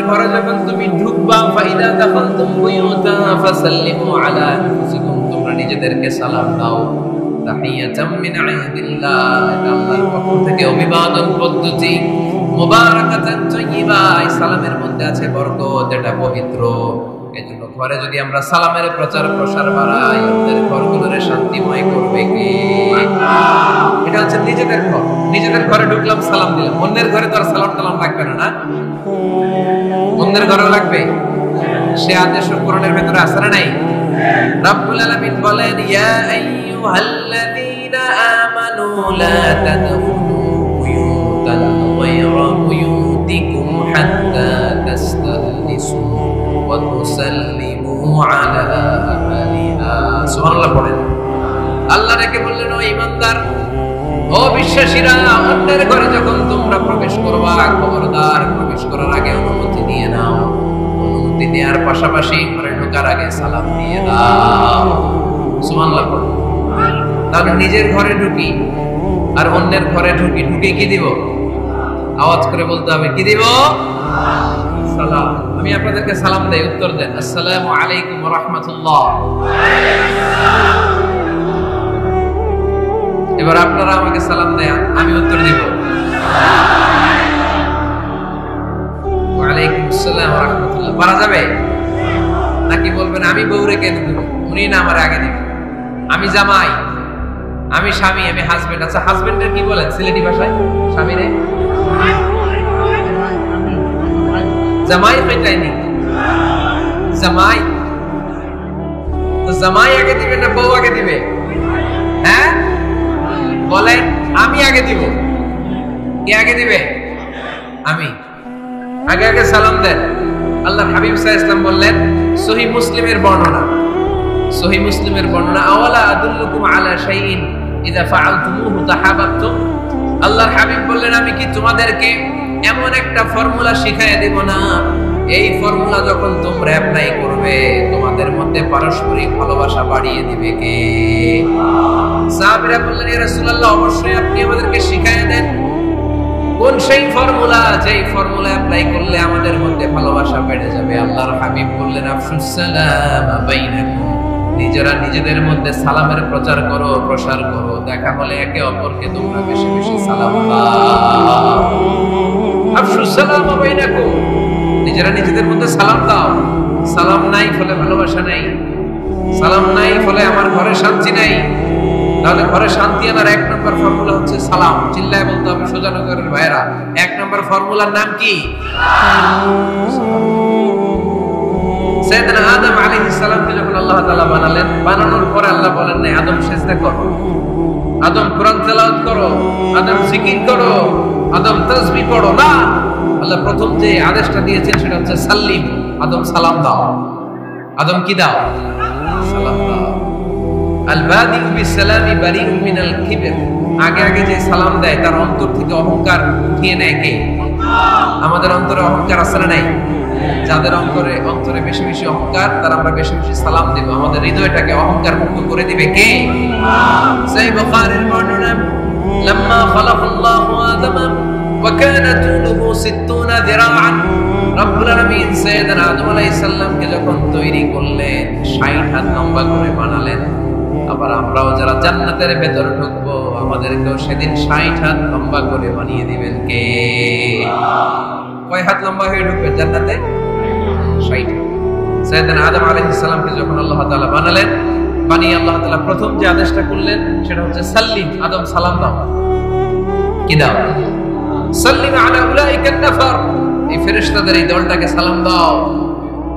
ঘরে যখন তুমি ঢুকবা ফাইদা দাখালতুম বুয়ুতা ফাসাল্লিমু আলা আনফুসিকুম, তোমরা নিজেদেরকে সালাম দাও। তাহিয়াতাম মিন ইনদিল্লাহ, এটা আল্লাহর পক্ষ থেকে অভিবাদন পদ্ধতি। মুবারাকাতান তাইয়্যিবা, এই সালামের মধ্যে আছে বরকত, এটা পবিত্র। এজন্য ঘরে যদি আমরা সালামের প্রচার প্রসার বাড়াই, আমাদের ঘরগুলোরে শান্তিময় করবে কে? এটা হচ্ছে নিজেদের ঘর। নিজেদের ঘরে ঢুকলাম, সালাম দিলাম। অন্যের ঘরে তো আর সালাম টালাম লাগবে না, না? অন্যের ঘরেও লাগবে। সে আদেশ কোরআনের ভেতরে আছে না নাই? রব্বুল আলামিন বলেন, ইয়া আইয়ুহাল্লাযীনা আমানু লা তাদখুলু বুয়ুতান গায়রা বুয়ুতিকুম হাত্তা তাস্তানিসু ওয়া তুসাল্লিমু আলা আহলিহা। সুবহানাল্লাহ পড়েন। আল্লাহ রেখে বললেন, ও ঈমানদার, ও বিশ্বাসীরা, অন্যের ঘরে যখন তোমরা প্রবেশ করবা, খবরদার প্রবেশ করার আগে অনুমতি নিয়ে নাও। অনুমতি নেওয়ার পাশাপাশি ঘরে ঢোকার আগে সালাম দিয়ে দাও। সুবহানাল্লাহ পড়েন। তাহলে নিজের ঘরে ঢুকি আর অন্যের ঘরে ঢুকি, ঢুকে কি দিব? আওয়াজ করে বলতে হবে, কি দিব? সালাম। আমি আপনাদেরকে সালাম দেই, উত্তর দেন, আসসালামু আলাইকুম ওয়া রাহমাতুল্লাহ। এবার আপনারা আমাকে সালাম দেন, আমি উত্তর দিব, ওয়া আলাইকুম আসসালাম ওয়া রাহমাতুল্লাহ। পারা যাবে নাকি বলবেন আমি বউরে কেন দিব, উনি না আমার আগে দিবেন? আমি জামাই, আমি স্বামী, আমি হাজবেন্ড। আচ্ছা, হাজবেন্ডের কি বলেন সিলেটি ভাষায়? স্বামীরে জামাই পেটাইনি, জামাই। তো জামাই আগে দিবে না বউ আগে দিবে? হ্যাঁ বলেন, আমি আগে দিব। কে আগে দিবে? আমি। আগে আগে সালাম দেন। আল্লাহর হাবিব সাল্লাল্লাহু আলাইহি ওয়াসাল্লাম বললেন, সহিহ মুসলিমের বর্ণনা, সহিহ মুসলিমের বর্ণনা, আওয়ালা আদুল্লুকুম আলা শাইইন ইযা ফাআলতুমুহু তাহাবাবতুম। আল্লাহর হাবিব বললেন, আমি কি তোমাদেরকে এমন একটা ফর্মুলা শিখাইয়া দেব না, এই ফর্মুলা যখন তোমরা অ্যাপ্লাই করবে তোমাদের মধ্যে পারস্পরিক ভালোবাসা বাড়িয়ে দিবে কে? সাহাবীরা বললেন, ইয়া রাসূলুল্লাহ, অবশ্যই আপনি আমাদেরকে শিখাইয়া দেন। কোন সেই ফর্মুলা, যেই ফর্মুলা অ্যাপ্লাই করলে আমাদের মধ্যে ভালোবাসা বেড়ে যাবে? আল্লাহর হাবিব বললেন, আফশুস সালাম বাইনাকুম, নিজেরা নিজেদের মধ্যে সালামের প্রচার করো, প্রসার করো। দেখা হলে একে অপরকে তোমরা বেশি বেশি সালাম দাও। আফশুস সালাম বাইনাকুম, নিজেরা নিজেদের মধ্যে সালাম দাও। সালাম নাই ফলে ভালোবাসা নাই, সালাম নাই ফলে আমার ঘরে শান্তি নাই। তাহলে ঘরে শান্তি আনার এক নম্বর ফর্মুলা হচ্ছে সালাম। চিল্লায় বলতে হবে সুজানগরের ভাইরা, এক নম্বর ফর্মুলার নাম কি? সাইয়েদনা আদম আলাইহিস সালামকে যখন আল্লাহ তাআলা বানালেন, বানানোর পরে আল্লাহ বলেন না আদম সিজদা করো, আদম কোরআন তেলাওয়াত করো, আদম জিকির করো, আদম তাসবিহ পড়ো। না, আল্লাহ প্রথম যে আদেশটা দিয়েছেন সেটা হচ্ছে সাল্লিম, আদম সালাম দাও। আদম কি দাও? সালাম দাও। আল বাদিউ বিসসালামি বারিউম মিনাল কিবর, আগে আগে যে সালাম দেয় তার অন্তর থেকে অহংকার উঠিয়ে নেয় কে? আমাদের অন্তরে অহংকার আছে না নাই? যাদের অন্তরে বেশি বেশি অহংকার, তার আমরা বেশি বেশি সালাম দেব। আমাদের হৃদয়টাকে অহংকার মুক্ত করে দিবে কে? সহিহ বুখারীর বর্ণনা, লাম্মা খালাকাল্লাহু আদম ওয়া কানা তুলুহু 60 যিরাআন, রব্বুল আলামিন সাইয়েদনা আদম আলাইহিস সালামকে যখন তৈরি করলেন 60 হাত লম্বা করে বানালেন। আবার আমরাও যারা জান্নাতের ভেতরে ঢুকবো আমাদেরকেও সেদিন 60 হাত লম্বা করে বানিয়ে দিবেন কে? কয় হাত লম্বা হয়ে ঢুকবে জান্নাতে? 60 হাত। সাইয়েদনা আদম আলাইহিস সালামকে যখন আল্লাহ তাআলা বানালেন, বানিয়ে আল্লাহ তাআলা প্রথম যে আদেশটা করলেন সেটা হচ্ছে সাল্লিম, আদম সালাম দাও। কি দাও? সাল্লিম আলা উলাইকা নাফার, এই ফেরেশতাদের এই দলটাকে সালাম দাও।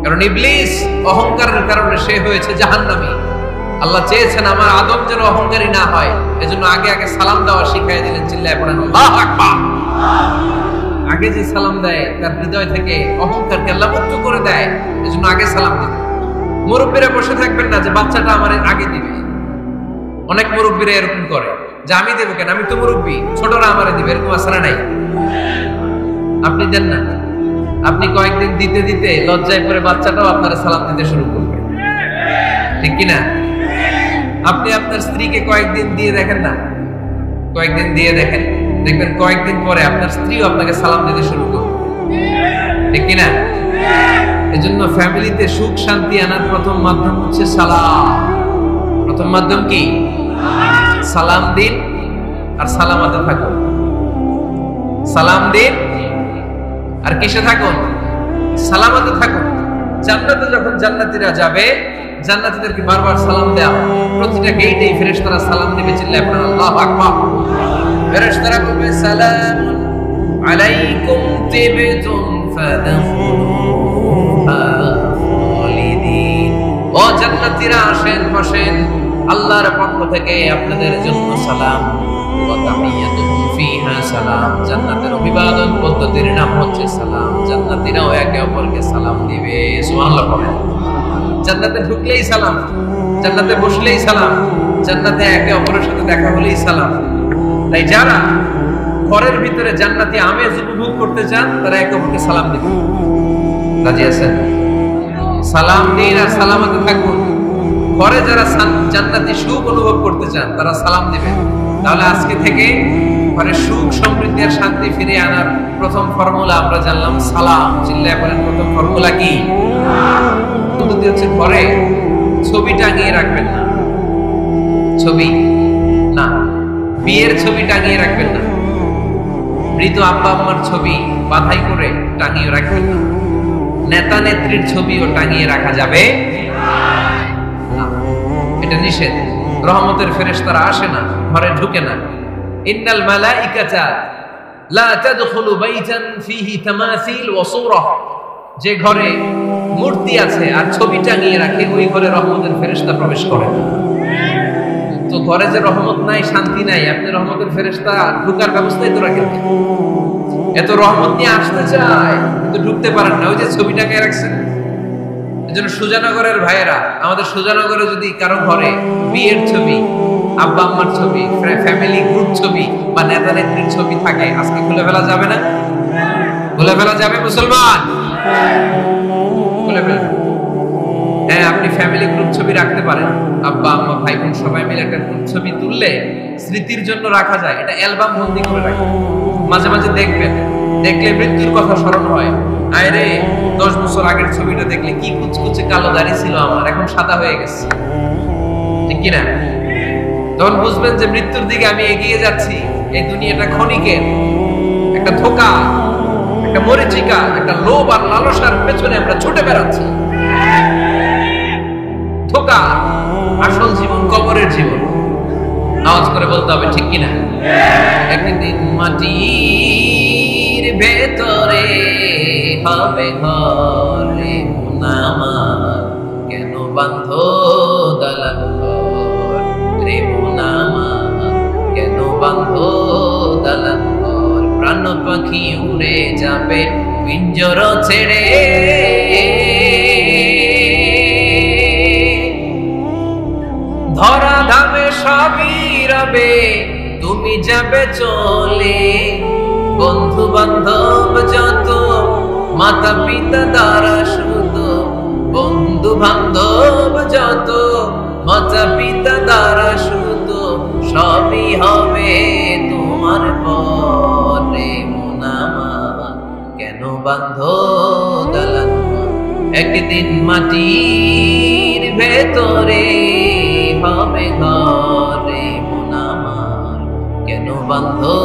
কারণ ইবলিস অহংকারের কারণে সে হয়েছে জাহান্নামী। আল্লাহ চেয়েছেন আমার আদম যেন অহংকারী না হয়, এজন্য আগে আগে সালাম দেওয়া শিখিয়ে দিলেন। চিল্লায় পড়েন আল্লাহু আকবার। আগে যে সালাম দেয় তার হৃদয় থেকে অহংকারকে আল্লাহ মুক্ত করে দেয়, এজন্য আগে সালাম দিবে। মুরব্বীরা বসে থাকবেন না যে বাচ্চাটা আমার আগে দিবে। অনেক মুরব্বীরা এরকম করে যে আমি দেবো কেন, আমি তো মুরব্বী, ছোটরা আমারে দিবে, এরকম আসলে নাই। আপনি দেন না, আপনি কয়েকদিন দিতে দিতে লজ্জায় পড়ে বাচ্চাটাও আপনার সালাম দিতে শুরু করবে, ঠিক কিনা? আপনি আপনার স্ত্রীকে কয়েকদিন দিয়ে দেখেন না, কয়েকদিন দিয়ে দেখেন, দেখবেন কয়েকদিন পরে আপনার স্ত্রীও আপনাকে সালাম দিতে শুরু করবে, ঠিক কিনা? এজন্য ফ্যামিলিতে সুখ শান্তি আনার প্রথম মাধ্যম হচ্ছে সালাম। প্রথম মাধ্যম কি? সালাম দিন আর সালামাতে থাকুন। সালাম দিন আর কিসে থাকুন? সালামাতে থাকুন। জান্নাতে যখন জান্নাতীরা যাবে, জান্নাতীদেরকে বারবার সালাম দেয়া, প্রতিটা গেটেই ফেরেশতারা সালাম দিবে, চিল্লায় পড়েন আল্লাহু আকবার। ফেরেশতারা বলবে সালামুন আলাইকুম তিবতুম ফাদখুলুহা খালিদিন। ও জান্নাতীরা আসেন, বসেন, আল্লাহর পক্ষ থেকে আপনাদের জন্য সালাম। ওয়া তাহিয়াতুহুম ফিহা সালাম। জান্নাতের অভিবাদন পদ্ধতির নাম হচ্ছে সালাম। জান্নাতীরাও একে অপরকে সালাম দিবে। সুবহানাল্লাহ পড়েন। জান্নাতে ঢুকলেই সালাম, জান্নাতে বসলেই সালাম, জান্নাতে একে অপরের সাথে দেখা হলেই সালাম। তাই যারা ঘরের ভিতরে জান্নাতি আমেজ উপভোগ করতে চান তারা একে অপরকে সালাম দিবেন। রাজি আছেন? সালাম দিন আর সালামাতে থাকুন। ঘরে যারা জান্নাতি সুখ অনুভব করতে চান তারা সালাম দিবেন। তাহলে আজকে থেকে ঘরে সুখ সমৃদ্ধি আর শান্তি ফিরিয়ে আনার প্রথম ফর্মুলা আমরা জানলাম সালাম। চিল্লায় বলেন প্রথম ফর্মুলা কি? পদ্ধতি হচ্ছে ঘরে ছবি টাঙিয়ে রাখবেন না। ছবি না, বিয়ের ছবি টাঙিয়ে রাখবেন না। মৃত আব্বা আম্মার ছবি বাধাই করে টাঙিয়ে রাখবেন না। নেতা নেত্রীর ছবিও টাঙিয়ে রাখা যাবে না, এটা নিষেধ। রহমতের ফেরেশতারা আসে না, ঘরে ঢুকে না। ইন্নাল মালাইকাতা লা তাদখুলু বাইতান ফীহি তামাসিল ওয়া সূরা। যে ঘরে মূর্তি আছে আর ছবি টাঙিয়ে রাখে ওই ঘরে রহমতের ফেরেশতা প্রবেশ করে না। তো ঘরে যে রহমত নাই, শান্তি নাই, আপনি রহমতের ফেরেশতা ঢুকার ব্যবস্থাই তো রাখেন। এত রহমত নিয়ে আসতে চায় কিন্তু ঢুকতে পারেন না, ওই যে ছবি টাঙিয়ে রাখছেন। এজন্য সুজানগরের ভাইয়েরা, আমাদের সুজানগরে যদি কারো ঘরে বিয়ের ছবি, আব্বা আম্মার ছবি, ফ্যামিলি গ্রুপ ছবি বা নেতা নেত্রীর ছবি থাকে, আজকে খুলে ফেলা যাবে না? খুলে ফেলা যাবে মুসলমান? খুলে ফেলবেন। হ্যাঁ, আপনি ফ্যামিলি গ্রুপ ছবি রাখতে পারেন। আব্বা আম্মা ভাই বোন সবাই মিলে একটা গ্রুপ ছবি তুললে স্মৃতির জন্য রাখা যায়। এটা অ্যালবাম বন্দি করে রাখবেন, মাঝে মাঝে দেখবেন। দেখলে মৃত্যুর কথা স্মরণ হয়। আরে 10 বছর আগের ছবিটা দেখলে কি কুচকুচে কালো দাড়ি ছিল আমার, এখন সাদা হয়ে গেছে, ঠিক কিনা? তখন বুঝবেন যে মৃত্যুর দিকে আমি এগিয়ে যাচ্ছি। এই দুনিয়াটা ক্ষণিকের, একটা ধোঁকা, একটা মরিচিকা, একটা লোভ আর লালসার পেছনে আমরা ছুটে বেড়াচ্ছি। ধোঁকা, আসল জীবন কবরের জীবন। আওয়াজ করে বলতে হবে, ঠিক কিনা? একদিন মাটির ভেতরে হবে ঘরে আমার, কেন বাঁধো দালান ঘর রে আমার, কেন বাঁধো দালান ঘর। প্রাণ পাখি উড়ে যাবে পিঞ্জর ছেড়ে, ধরা ধামে সবই রবে তুমি যাবে চলে। বন্ধু বান্ধব যত, মাতা পিতা দ্বারা শুধু, বন্ধু বান্ধব যত, মাতা পিতা দ্বারা শুধু, সবই হবে তোমার পরে। মন আমার কেন বাঁধো দালান, একদিন মাটির ভেতরে হবে ঘরে মন আমার, কেন বাঁধো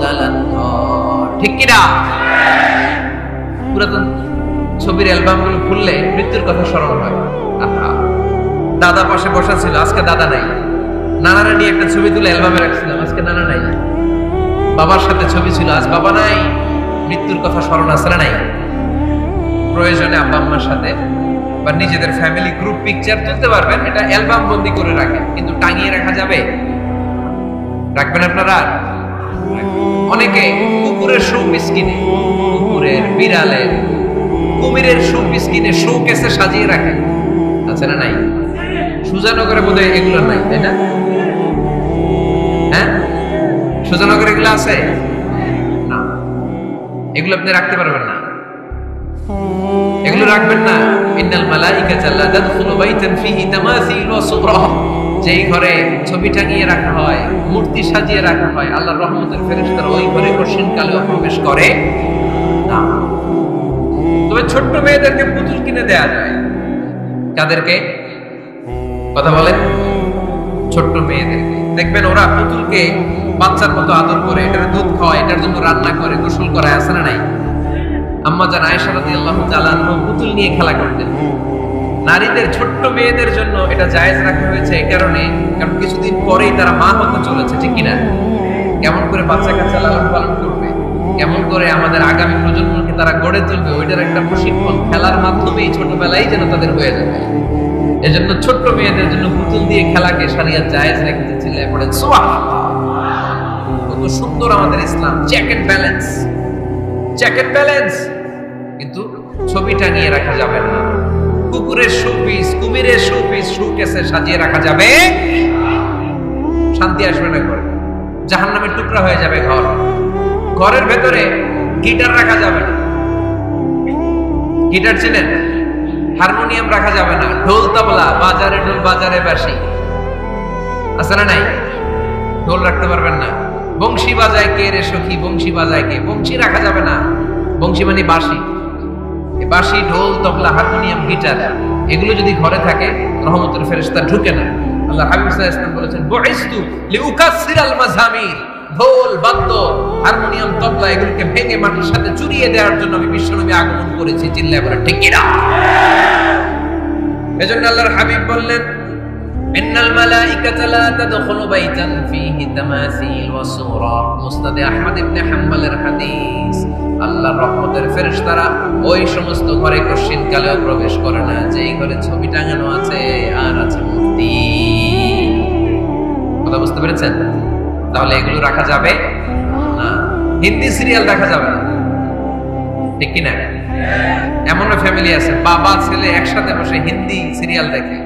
দালান ঘর। ঠিক কিনা? পুরাতন ছবির অ্যালবাম গুলো খুললে মৃত্যুর কথা স্মরণ হয়। আহা, দাদা পাশে বসা ছিল, আজকে দাদা নাই। নানারা নিয়ে একটা ছবি তুলে অ্যালবামে রাখছিলাম, আজকে নানা নাই। বাবার সাথে ছবি ছিল, আজ বাবা নাই। মৃত্যুর কথা স্মরণ আছে না নাই? প্রয়োজনে আব্বা আম্মার সাথে বা নিজেদের ফ্যামিলি গ্রুপ পিকচার তুলতে পারবেন, এটা অ্যালবাম বন্দি করে রাখেন, কিন্তু টাঙিয়ে রাখা যাবে? রাখবেন আপনারা? অনেকে কুকুরের শু মিসকিনে, কুকুরের, বিড়ালের, কুমিরের শু মিসকিনে শু কেসে সাজিয়ে রাখেন, আছে না নাই? সুজানগরে বোধহয় এগুলো নাই, তাই না? হ্যাঁ, সুজানগরে এগুলো আছে না? এগুলো আপনি রাখতে পারবেন না, এগুলো রাখবেন না। ইন্নাল মালাইকাতা লা তাদখুলু বাইতান ফীহি তামাসিল ওয়া সুরা। যেই ঘরে ছবি টাঙিয়ে রাখা হয়, মূর্তি সাজিয়ে রাখা হয়, আল্লাহর রহমতের ফেরেশতারা ওই ঘরে কঠিন কালেও প্রবেশ করে না। তবে ছোট্ট মেয়েদেরকে পুতুল কিনে দেয়া যায়। কাদেরকে? কথা বলেন। ছোট্ট মেয়েদেরকে দেখবেন ওরা পুতুলকে বাচ্চার মতো আদর করে, এটার দুধ খাওয়ায়, এটার জন্য রান্না করে, গোসল করায়, আছে না নাই? আম্মা জান আয়েশা রাদিয়াল্লাহু তাআলা পুতুল নিয়ে খেলা করতেন। নারীদের, ছোট্ট মেয়েদের জন্য এটা জায়েজ রাখা হয়েছে এই কারণে, কারণ কিছুদিন পরেই তারা মা হতে চলেছে, ঠিক কিনা? কেমন করে বাচ্চা কাচ্চা লালন পালন করবে, কেমন করে আমাদের আগামী প্রজন্মকে তারা গড়ে তুলবে, ওইটার একটা প্রশিক্ষণ খেলার মাধ্যমেই ছোটবেলায় যেন তাদের হয়ে যাবে। এজন্য ছোট্ট মেয়েদের জন্য পুতুল দিয়ে খেলাকে শরিয়ত জায়েজ রেখেছে। চিল্লায় পড়েন সুবহানাল্লাহ। কত সুন্দর আমাদের ইসলাম। Check and balance, check and balance. কিন্তু ছবি টানিয়ে রাখা যাবে না। কুকুরের শোপিস, কুমিরের শোপিস শোকেসে সাজিয়ে রাখা যাবে, শান্তি আসবে না ঘরে, জাহান্নামের টুকরা হয়ে যাবে ঘর। ঘরের ভেতরে গিটার রাখা যাবে না। গিটার চেনেন? হারমোনিয়াম রাখা যাবে না। ঢোল তবলা, বাজারে ঢোল বাজারে বাঁশি, আছে না নাই? ঢোল রাখতে পারবেন না। বংশী বাজায় কে রে সখী, বংশী বাজায় কে? বংশী রাখা যাবে না। বংশী মানে বাঁশি। বাঁশি, ঢোল, তবলা, হারমোনিয়াম, গিটার এগুলো যদি ঘরে থাকে রহমতের ফেরেশতা ঢুকে না। আল্লাহ হাবিব সাল্লাল্লাহু আলাইহি ওয়াসাল্লাম বলেছেন বুইসতু লিউকাসসিরাল মাযামির, ঢোল, বাদ্য, হারমোনিয়াম, তবলা এগুলোকে ভেঙে মাটির সাথে চুরিয়ে দেওয়ার জন্য আমি বিশ্বনবী আগমন করেছি। চিল্লায় বলেন ঠিক কি না? এজন্য আল্লাহর হাবিব বললেন ইন্নাল মালাইকাতা লা তাদখুলু বাইতান ফীহি তামাসিল ওয়া সুরা। মুসনাদ আহমদ ইবনে হাম্বলের হাদিস। আল্লাহর রহমতের ফেরেশতারা ওই সমস্ত ঘরে কশিন কালেও প্রবেশ করে না যেই ঘরে ছবি টাঙানো আছে আর আছে মূর্তি। কথা বুঝতে পেরেছেন? তাহলে এগুলো রাখা যাবে না। হিন্দি সিরিয়াল দেখা যাবে না, ঠিক কি না? এমনও ফ্যামিলি আছে বাবা ছেলে একসাথে বসে হিন্দি সিরিয়াল দেখে,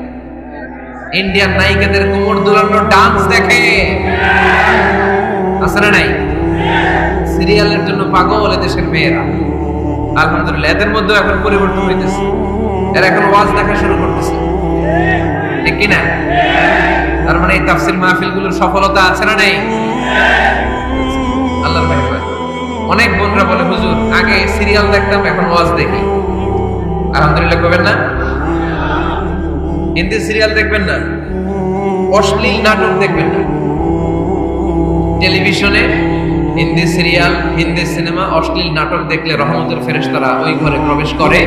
ইন্ডিয়ান নায়িকাদের কোমর দুলানো ডান্স দেখে, আছে না নাই? সিরিয়ালের জন্য পাগল এদেশের মেয়েরা। আলহামদুলিল্লাহ এদের মধ্যে এখন পরিবর্তন হইতেছে। এরা এখন ওয়াজ দেখা শুরু করতেছে, ঠিক কি না? তার মানে এই তাফসীর মাহফিলগুলোর সফলতা আছে না নাই? আল্লাহর মেহেরবানি। অনেক বোনরা বলে হুজুর আগে সিরিয়াল দেখতাম এখন ওয়াজ দেখি। আলহামদুলিল্লাহ করবেন না? হিন্দি সিরিয়াল দেখবেন না, অশ্লীল নাটক দেখবেন না। টেলিভিশনে হিন্দি সিরিয়াল, হিন্দি সিনেমা, অশ্লীল নাটক দেখলে রহমতের ফেরেশতারা ওই ঘরে প্রবেশ করে।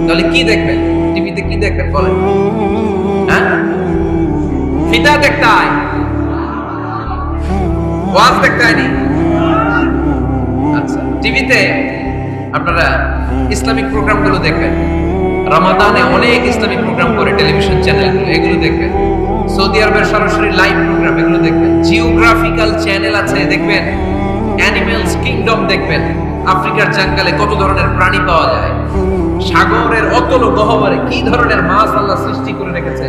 তাহলে কি দেখবেন? টিভিতে কি দেখবেন বলেন? হ্যাঁ, ফিতা দেখতে হয়, ওয়াজ দেখতে হয়নি। আচ্ছা, টিভিতে আপনারা ইসলামিক প্রোগ্রামগুলো দেখবেন। রমাদানে অনেক ইসলামিক প্রোগ্রাম করে টেলিভিশন চ্যানেলগুলো, এগুলো দেখবেন। সৌদি আরবের সরাসরি লাইভ প্রোগ্রাম এগুলো দেখবেন। জিওগ্রাফিক্যাল চ্যানেল আছে দেখবেন। অ্যানিমেলস কিংডম দেখবেন। আফ্রিকার জঙ্গলে কত ধরনের প্রাণী পাওয়া যায়, সাগরের অতল গহ্বরে কি ধরনের মাছ আল্লাহ সৃষ্টি করে রেখেছে।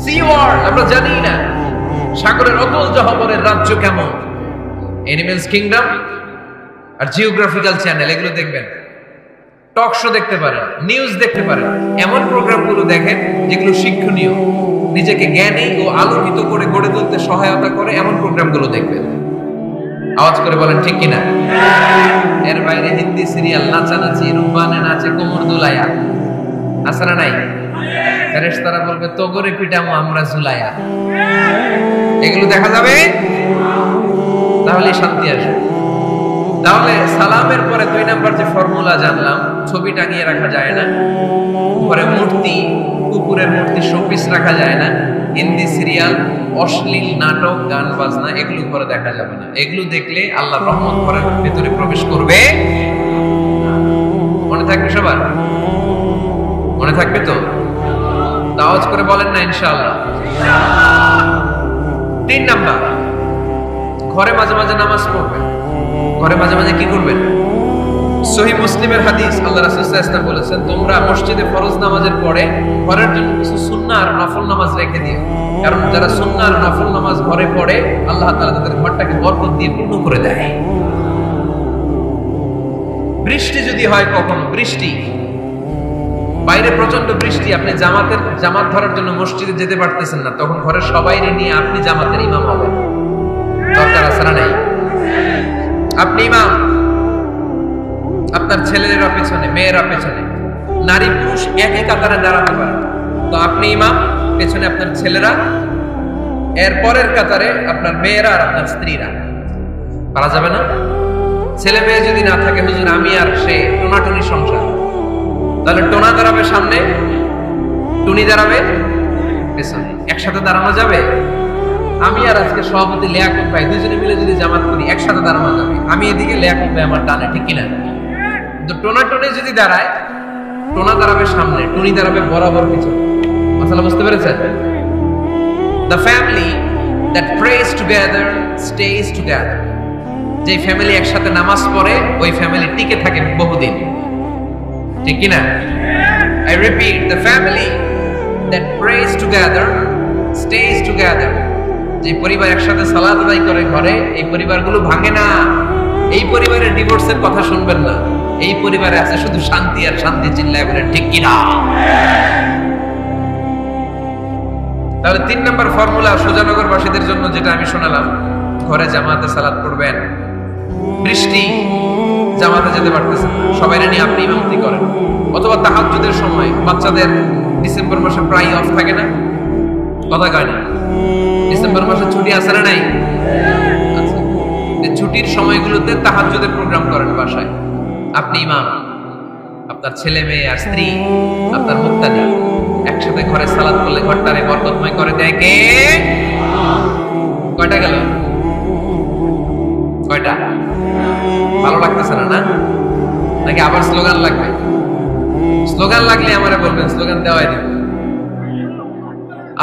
সি ওয়ার্ল্ড আমরা জানি না, সাগরের অতল গহ্বরের রাজ্য কেমন। অ্যানিমেলস কিংডম আর জিওগ্রাফিক্যাল চ্যানেল এগুলো দেখবেন। টক শো দেখতে পারেন, নিউজ দেখতে পারেন। এমন প্রোগ্রামগুলো দেখেন যেগুলো শিক্ষণীয়, নিজেকে জ্ঞানী ও আলোকিত করে গড়ে তুলতে সহায়তা করে, এমন প্রোগ্রামগুলো দেখবেন। আওয়াজ করে বলেন ঠিক কিনা? এর বাইরে হিন্দি সিরিয়াল, নাচানাচি, রুম্বানে নাচে কোমর দুলাইয়া, আছে না নাই? ফেরেশতারা বলবে তোগরে পিটামো আমরা ঝুলাইয়া। এগুলো দেখা যাবে, তাহলে শান্তি আসবে। তাহলে সালামের পরে 2 নাম্বার যে ফর্মুলা জানলাম, ছবি টাঙিয়ে রাখা যায় না, পরে মূর্তি, কুকুরের মূর্তি শোপিস রাখা যায় না, হিন্দি সিরিয়াল, অশ্লীল নাটক, গান বাজনা এগুলো ঘরে দেখা যাবে না। এগুলো দেখলে আল্লাহর রহমত ঘরের ভেতরে প্রবেশ করবে। মনে থাকবে সবার? মনে থাকবে তো? আওয়াজ করে বলেন না ইনশাআল্লাহ। 3 নাম্বার, ঘরে মাঝে মাঝে নামাজ পড়বেন। ঘরে মাঝে মাঝে কি করবেন? সহিহ মুসলিমের হাদিস, আল্লাহ রাসূল সাল্লাল্লাহু আলাইহি ওয়াসাল্লাম বলেছেন তোমরা মসজিদে ফরজ নামাজের পরে ঘরের জন্য কিছু সুন্নাহ আর নফল নামাজ রেখে দিও। কারণ যারা সুন্নাহ আর নফল নামাজ ঘরে পড়ে আল্লাহ তাআলা তাদের ঘরটাকে বরকত দিয়ে পূর্ণ করে দেয়। বৃষ্টি যদি হয়, কখনো বৃষ্টি, বাইরে প্রচন্ড বৃষ্টি, আপনি জামাত ধরার জন্য মসজিদে যেতে পারতেছেন না, তখন ঘরের সবাইকে নিয়ে আপনি জামাতের ইমাম হবেন। দরকার আছে না নাই? আপনি ইমাম, আপনার ছেলেরা পেছনে, মেয়েরা পেছনে, নারী পুরুষ একই কাতারে দাঁড়াতে পারে। তো আপনি ইমাম, পেছনে আপনার ছেলেরা, এর পরের কাতারে আপনার মেয়েরা আর আপনার স্ত্রীরা। পারা যাবে না? ছেলে মেয়ে যদি না থাকে, হুজুর আমি আর সে টোনাটুনি সংসার, তাহলে টোনা দাঁড়াবে সামনে, টুনি দাঁড়াবে পেছনে, একসাথে দাঁড়ানো যাবে? আমি আর আজকে সভাপতি লিয়াকত ভাই দুজনে মিলে যদি জামাত করি একসাথে দাঁড়ানো যাবে। আমি এদিকে, লিয়াকত ভাই আমার ডানে, ঠিক কিনা? কিন্তু টোনা টুনি যদি দাঁড়ায়, টোনা দাঁড়াবে সামনে, টুনি দাঁড়াবে বরাবর পিছনে। মাসালা বুঝতে পেরেছেন? The family that prays together stays together. যে ফ্যামিলি একসাথে নামাজ পড়ে ওই ফ্যামিলি টিকে থাকে বহুদিন, ঠিক কি না? I repeat, the family that prays together stays together. যে পরিবার একসাথে সালাত আদায় করে ঘরে, এই পরিবারগুলো ভাঙে না। এই পরিবারের ডিভোর্সের কথা শুনবেন না। এই পরিবারে আছে শুধু শান্তি আর শান্তি, চিল্লায় বলেন ঠিক কি না? তাহলে 3 নম্বর ফর্মুলা সুজানগরবাসীদের জন্য যেটা আমি শোনালাম, ঘরে জামাতে সালাত পড়বেন। বৃষ্টি, জামাতে যেতে পারতেছেন না, সবাই নিয়ে আপনি ইমামতি করেন, অথবা তাহাজ্জুদের সময় বাচ্চাদের ডিসেম্বর মাসে প্রায় অফ থাকে না, কথা কয় না? ডিসেম্বর মাসে ছুটি আছে না নাই? আচ্ছা, এই ছুটির সময়গুলোতে তাহাজ্জুদের প্রোগ্রাম করেন বাসায়। আপনি ইমাম, আপনার ছেলে মেয়ে আর স্ত্রী, আপনার মুক্তাদি একসাথে ঘরে সালাত করলে ঘরটারে বরকতময় করে দেয় কে? কয়টা গেল? কয়টা? ভালো লাগতেছে না, না? নাকি আবার স্লোগান লাগবে? স্লোগান লাগলে আমারে বলবেন, স্লোগান দেওয়াই দেব।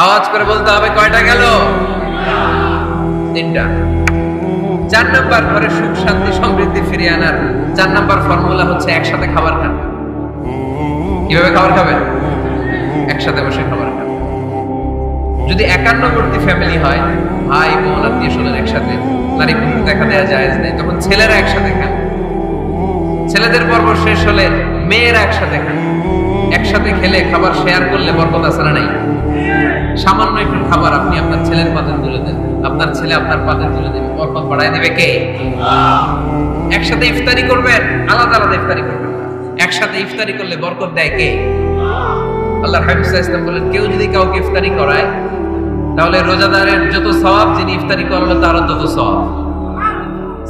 আওয়াজ করে বলতে হবে কয়টা গেল? 3টা। 4 নাম্বার, ঘরে সুখ শান্তি সমৃদ্ধি ফিরিয়ে আনার 4 নাম্বার ফর্মুলা হচ্ছে একসাথে খাবার খান। কিভাবে খাবার খাবেন? একসাথে বসে খাবার খান। যদি একান্নবর্তী ফ্যামিলি হয়, ভাই বোন আত্মীয় স্বজন একসাথে, নারী পুরুষ দেখা দেওয়া যায় নেই, তখন ছেলেরা একসাথে খান। ছেলেদের পর্ব শেষ হলে মেয়েরা একসাথে খান। একসাথে খেলে খাবার শেয়ার করলে বরকত আছে না নাই? সামান্য একটু খাবার আপনি আপনার ছেলের পাতে তুলে দেন, আপনার ছেলে আপনার পাতে তুলে দেন, বরকত বাড়ায় দিবে কে? একসাথে ইফতারি করবেন, আলাদা আলাদা ইফতারি করবেন না। একসাথে ইফতারি করলে বরকত দেয় কে? আল্লাহর হাবিব সাল্লাল্লাহু আলাইহি ওয়াসাল্লাম বলেন, কেউ যদি কাউকে ইফতারি করায় তাহলে রোজাদারের যত সওয়াব, যিনি ইফতারি করলো তারও তত সওয়াব।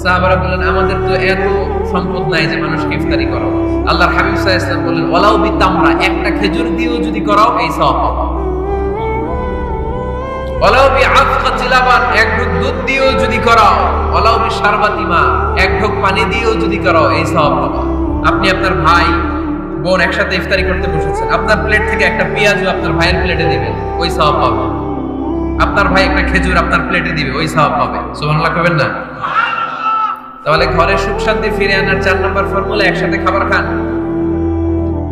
সাহাবারা বলেন, আমাদের তো এত সম্পদ নাই যে মানুষকে ইফতারি করাও। আল্লাহর হাবিব সাল্লাল্লাহু আলাইহি ওয়াসাল্লাম বলেন, ওয়ালাউ বিতামরা, একটা খেজুর দিয়েও যদি করাও এই সওয়াব পাবে। ওয়ালাউ বিআফকাতি লাবান, এক ঢোক দুধ দিয়েও যদি করাও, ওয়ালাউ বিশারবাতি মা, এক ঢোক পানি দিয়েও যদি করাও এই সওয়াব পাবে। আপনি আপনার ভাই বোন একসাথে ইফতারি করতে বসেছেন, আপনার প্লেট থেকে একটা পেঁয়াজও আপনার ভাইয়ের প্লেটে দিবেন, ওই সওয়াব পাবে। আপনার ভাই একটা খেজুর আপনার প্লেটে দিবে, ওই সওয়াব পাবে। সুবহানাল্লাহ কইবেন না? তাহলে ঘরে সুখ শান্তি ফিরে আনার 4 নম্বর ফর্মুলা, একসাথে খাবার খান।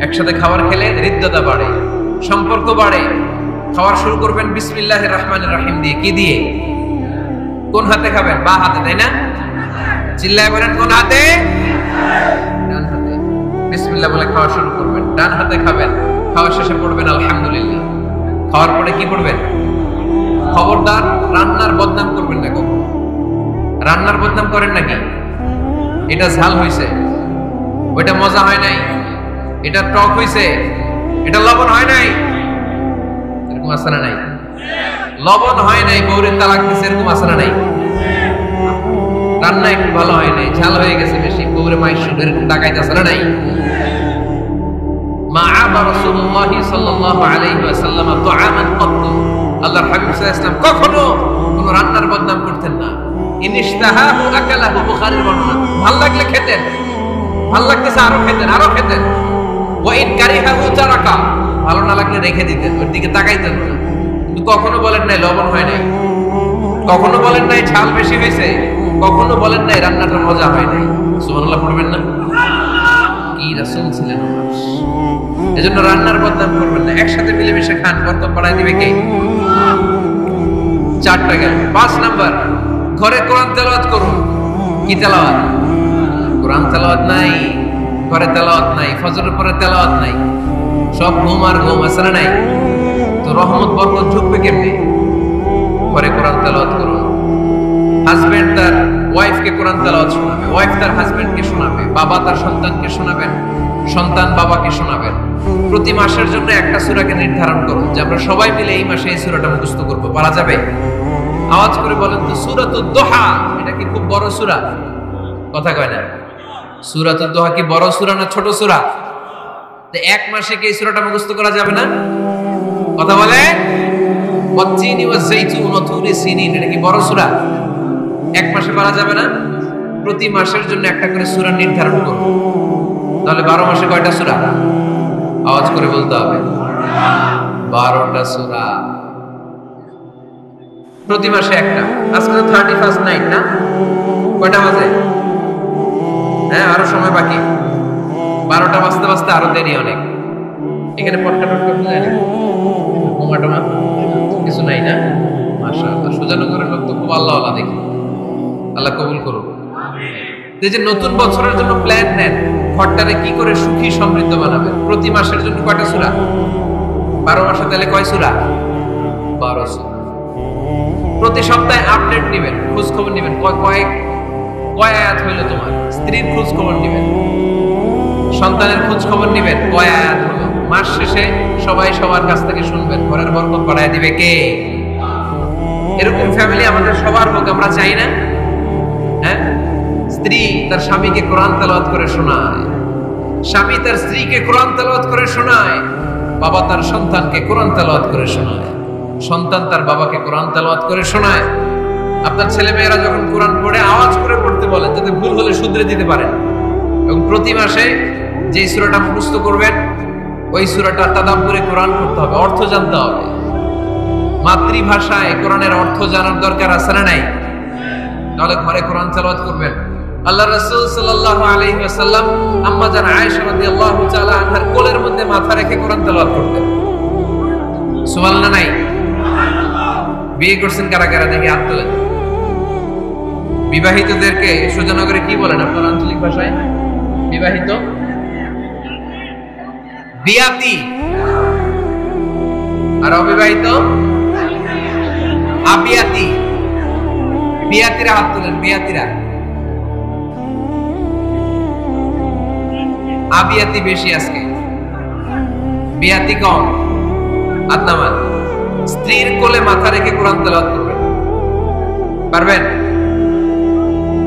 একসাথে খাবার খেলে হৃদ্যতা বাড়ে, সম্পর্ক বাড়ে। খাবার শুরু করবেন বিসমিল্লাহির রহমানির রহিম দিয়ে। কি দিয়ে? কোন হাতে খাবেন? বা হাতে, তাই না? চিল্লায় বলেন কোন হাতে? ডান হাতে। বিসমিল্লাহ বলে খাওয়া শুরু করবেন, ডান হাতে খাবেন। খাওয়া শেষে পড়বেন আলহামদুলিল্লাহ। খাওয়ার পরে কি পড়বেন? খবরদার রান্নার বদনাম করবেন না কখনো। রান্নার বদনাম করেন নাকি? এটা ঝাল হইছে, ওইটা মজা হয় নাই, এটা টক হইছে, এটা লবণ হয় নাই, এরকম আছে না নাই? লবণ হয় নাই, বউরে তালাক দিছে, এরকম আছে না নাই? রান্না একটু ভালো হয় নাই, ঝাল হয়ে গেছে বেশি, বউরে মাইশ, এরকম ডাকাইতে আছে না নাই? মা আবা রাসূলুল্লাহ সাল্লাল্লাহু আলাইহি ওয়াসাল্লাম তুআমান কত, আল্লাহর হাবিব সাল্লাল্লাহু আলাইহি ওয়াসাল্লাম কখনো কোনো রান্নার বদনাম করতেন না। ইনইশতাহাহু আকালাহু, বুখারীর বর্ণনা। ভাল লাগলে খেতেন, ভাল লাগতেছে আরো খেতেন, আরো খেতেন। ওয়া ইন কারিহাহু তারাকা, ভালো না লাগলে রেখে দিতেন, ওর দিকে তাকাইতেন না। কিন্তু কখনো বলেন নাই লবণ হয় নাই, কখনো বলেন নাই ঝাল বেশি হয়েছে, কখনো বলেন নাই রান্নাটা মজা হয় নাই। সুবহানাল্লাহ পড়বেন না? কি রাসূল ছিলেন আমার। এজন্য রান্নার বদনাম করবেন না, একসাথে মিলেমিশে খান, বরকত বাড়ায় দিবে কে? 4টা গেল। 5 নাম্বার, ঘরে কোরআন তেলাওয়াত করুন। কি তেলাওয়াত? কোরআন তেলাওয়াত নাই, ঘরে তেলাওয়াত নাই, ফজরের পরে তেলাওয়াত নাই, সব ঘুম আর ঘুম, আছে না নাই? তো রহমত বরকত ঢুকবে কেমনে? ঘরে কোরআন তেলাওয়াত করুন। হাজবেন্ড তার ওয়াইফকে কোরআন তেলাওয়াত শোনাবে, ওয়াইফ তার হাজবেন্ডকে শোনাবে, বাবা তার সন্তানকে শোনাবেন, সন্তান বাবাকে শোনাবেন। প্রতি মাসের জন্য একটা সূরাকে নির্ধারণ করুন যে আমরা সবাই মিলে এই মাসে এই সূরাটা মুখস্থ করব। পারা যাবে? আওয়াজ করে বলেন তো, সূরাতুদ দুহা এটা কি খুব বড় সূরা? কথা কয় না। সূরাতুদ দুহা কি বড় সূরা না ছোট সূরা? তো এক মাসে কি এই সূরাটা মুখস্থ করা যাবে না? কথা বলে। ওয়াত্তিনি ওয়াযাইতুন ওয়া তুরি সিনিন এটা কি বড় সূরা? এক মাসে পারা যাবে না? প্রতি মাসের জন্য একটা করে সূরা নির্ধারণ করুন। তাহলে 12 মাসে কয়টা সূরা? আওয়াজ করে বলতে হবে 12টা সূরা। প্রতি মাসে একটা। আজকে তো 31st নাইট না? কয়টা বাজে? হ্যাঁ, আরো সময় বাকি। 12টা বাজতে বাজতে আরো দেরি অনেক। এখানে পটকা টটকা যায় না? বোমা টোমা কিছু নাই না? মাশাআল্লাহ, সুজানগরের লোক তো খুব আল্লাহওয়ালা দেখি। আল্লাহ কবুল করুন। এই যে নতুন বছরের জন্য প্ল্যান নেন, ঘরটারে কি করে সুখী সমৃদ্ধ বানাবেন। প্রতি মাসের জন্য কয়টা সূরা? 12 মাসে তাহলে কয় সূরা? 12 সূরা। প্রতি সপ্তাহে আপডেট নেবেন, খোঁজ খবর নেবেন, কয় আয়াত হইল তোমার। স্ত্রীর খোঁজ খবর নেবেন, সন্তানের খোঁজ খবর নেবেন, কয় আয়াত হলো। মাস শেষে সবাই সবার কাছ থেকে শুনবেন, ঘরের বরকত বাড়ায় দিবে কে? এরকম ফ্যামিলি আমাদের সবার হোক, আমরা চাই না? হ্যাঁ, স্ত্রী তার স্বামীকে কোরআন তেলাওয়াত করে শোনায়, স্বামী তার স্ত্রীকে কোরআন তেলাওয়াত করে শোনায়, বাবা তার সন্তানকে কোরআন তেলাওয়াত করে শোনায়, সন্তান তার বাবাকে কোরআন তেলাওয়াত করে শোনায়। আপনার ছেলে মেয়েরা যখন কোরআন পড়ে আওয়াজ করে পড়তে বলেন, যাতে ভুল হলে শুধরে দিতে পারেন। এবং প্রতি মাসে যে সূরাটা মুখস্থ করবেন ওই সূরাটা তাদাব্বুরে কোরআন করতে হবে, অর্থ জানতে হবে। মাতৃভাষায় কোরআনের অর্থ জানার দরকার আছে না নাই? তাহলে ঘরে কোরআন তেলাওয়াত করবেন। আল্লাহ রাসূল সাল্লাল্লাহু আলাইহি ওয়াসাল্লাম আম্মা জান আয়েশা রাদিয়াল্লাহু তাআলা আনহার কোলের মধ্যে মাথা রেখে কোরআন তেলাওয়াত করতেন। সুবহানাল্লাহ নাই? বিয়ে করছেন কারা কারা দেখি হাত তোলেন। বিবাহিতদেরকে সুজানগরে কি বলেন আপনার আঞ্চলিক ভাষায়? বিবাহিত বিয়াতি, আর অবিবাহিত আবিয়াতি। বিয়াতিরা হাত তোলেন, বিয়াতিরা। আবিয়াতি বেশি আজকে, বিয়াতি কম। আদনামান স্ত্রীর কোলে মাথা রেখে কোরআন তেলাওয়াত করবেন, পারবেন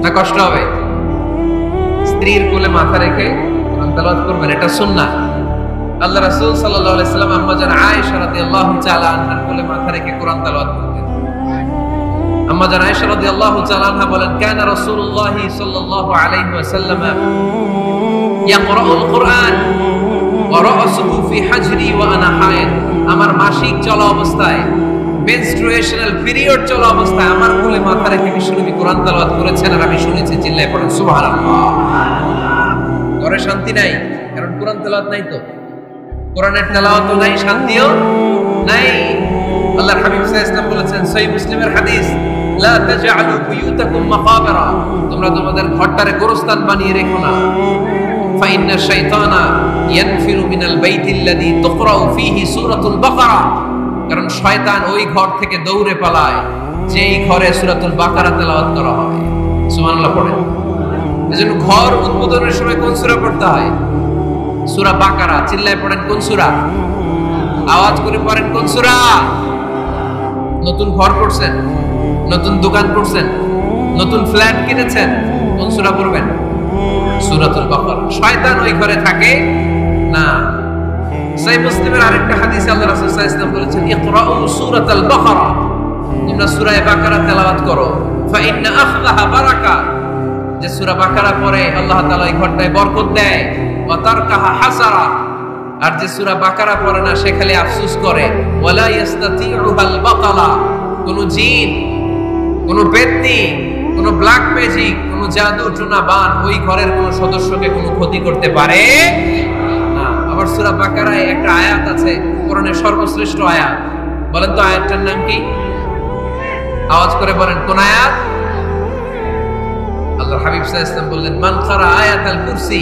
না? কষ্ট হবে? স্ত্রীর কোলে মাথা রেখে কোরআন তেলাওয়াত করবেন, এটা সুন্নাহ। আল্লাহ রাসূল সাল্লাল্লাহু আলাইহি ওয়াসাল্লাম আম্মা জান আয়েশা রাদিয়াল্লাহু তাআলা আনহার কোলে মাথা রেখে কোরআন তেলাওয়াত করতেন। আম্মা জান আয়েশা রাদিয়াল্লাহু তাআলা আনহা বলেন, কানা রাসূলুল্লাহ সাল্লাল্লাহু আলাইহি ওয়াসাল্লাম ইয়াকরাউল কুরআন ওয়া রা'সুহু ফি হাজরি ওয়া আনা হায়েদ। আমার মাসিক চলা অবস্থায়, মেনস্ট্রুয়েশনাল পিরিয়ড চলা অবস্থায় আমার কোলে মাথা রেখে বিশ্বনবী কোরআন তেলাওয়াত করেছেন, আর আমি শুনেছি। চিল্লায়ে পড়েন সুবহানাল্লাহ। ঘরে শান্তি নাই, কারণ কোরআন তেলাওয়াত নাই। তো কোরআনের তেলাওয়াতও নাই, শান্তিও নাই। আল্লাহর হাবিব সাল্লাল্লাহু আলাইহি ওয়াসাল্লাম বলেছেন, সহিহ মুসলিমের হাদিস, লা তাজআলু বুয়ুতাকুম মাকাবিরা, তোমরা তোমাদের ঘরটারে গোরস্থান বানিয়ে রেখো না। ফাইন্না শাইতানা ইয়ানফিরু মিনাল বাইতিল্লাযী তুকরাউ ফীহি সূরাতুল বাকারা, কারণ শয়তান ওই ঘর থেকে দৌড়ে পালায় যেই ঘরে সূরাতুল বাকারা তেলাওয়াত করা হয়। সুবহানাল্লাহ পড়েন। এজন্য ঘর উদ্বোধনের সময় কোন সূরা পড়তে হয়? সূরা বাকারা। চিল্লায় পড়েন কোন সূরা? আওয়াজ করে পড়েন কোন সূরা? নতুন ঘর করছেন, নতুন দোকান করছেন, নতুন ফ্ল্যাট কিনেছেন, কোন সূরা পড়বেন? সূরাতুল বাকারা। শয়তান ওই ঘরে থাকে না। সহিহ মুসলিমের আরেকটা হাদিসে আল্লাহ রাসূল সাল্লাল্লাহু আলাইহি ওয়াসাল্লাম বলেছেন, ইকরাউ সূরাতাল বাকারা, তোমরা সূরা বাকারা তেলাওয়াত করো। ফা ইন্না আখযাহা বারাকা, যে সূরা বাকারা পড়ে আল্লাহ তাআলা এই ঘরটায় বরকত দেয়। ওয়া তারকাহা হাসারা, আর যে সূরা বাকারা পড়ে না সে খালি আফসোস করে। ওয়ালা ইস্তাতিউহাল বাতালা, কোন জিন, কোন পেত্নী, কোন ব্ল্যাক ম্যাজিক, কোন জাদু টুনা বান ওই ঘরের কোন সদস্যকে কোনো ক্ষতি করতে পারে না। আবার সূরা বাকারায় একটা আয়াত আছে, কোরআনের সর্বশ্রেষ্ঠ আয়াত। বলেন তো আয়াতটার নাম কি? আওয়াজ করে বলেন কোন আয়াত? আল্লাহর হাবিব সাল্লাল্লাহু আলাইহি ওয়াসাল্লাম বললেন, মান কারা আয়াতাল কুরসি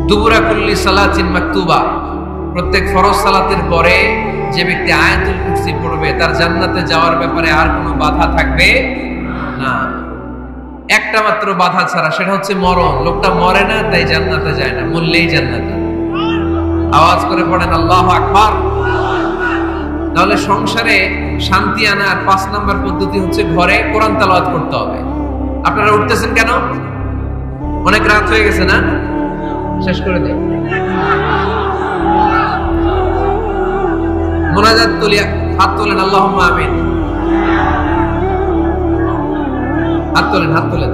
দুবুরা কুল্লি সালাতিন মাকতুবা, প্রত্যেক ফরজ সালাতের পরে যে ব্যক্তি আয়াতুল কুরসি পড়বে তার জান্নাতে যাওয়ার ব্যাপারে আর কোনো বাধা থাকবে না। একটা মাত্র বাধা ছাড়া, সেটা হচ্ছে মরণ। লোকটা মরে না তাই জান্নাতে যায় না, মরলেই জান্নাতে। আওয়াজ করে পড়েন আল্লাহু আকবার। তাহলে সংসারে শান্তি আনার 5 নাম্বার পদ্ধতি হচ্ছে ঘরে কোরআন তেলাওয়াত করতে হবে। আপনারা উঠতেছেন কেন? অনেক রাত হয়ে গেছে না? শেষ করে দেই। মুনাজাত তুলিয়া হাত তোলেন, আল্লাহুম্মা আমিন। হাত তোলেন, হাত তোলেন।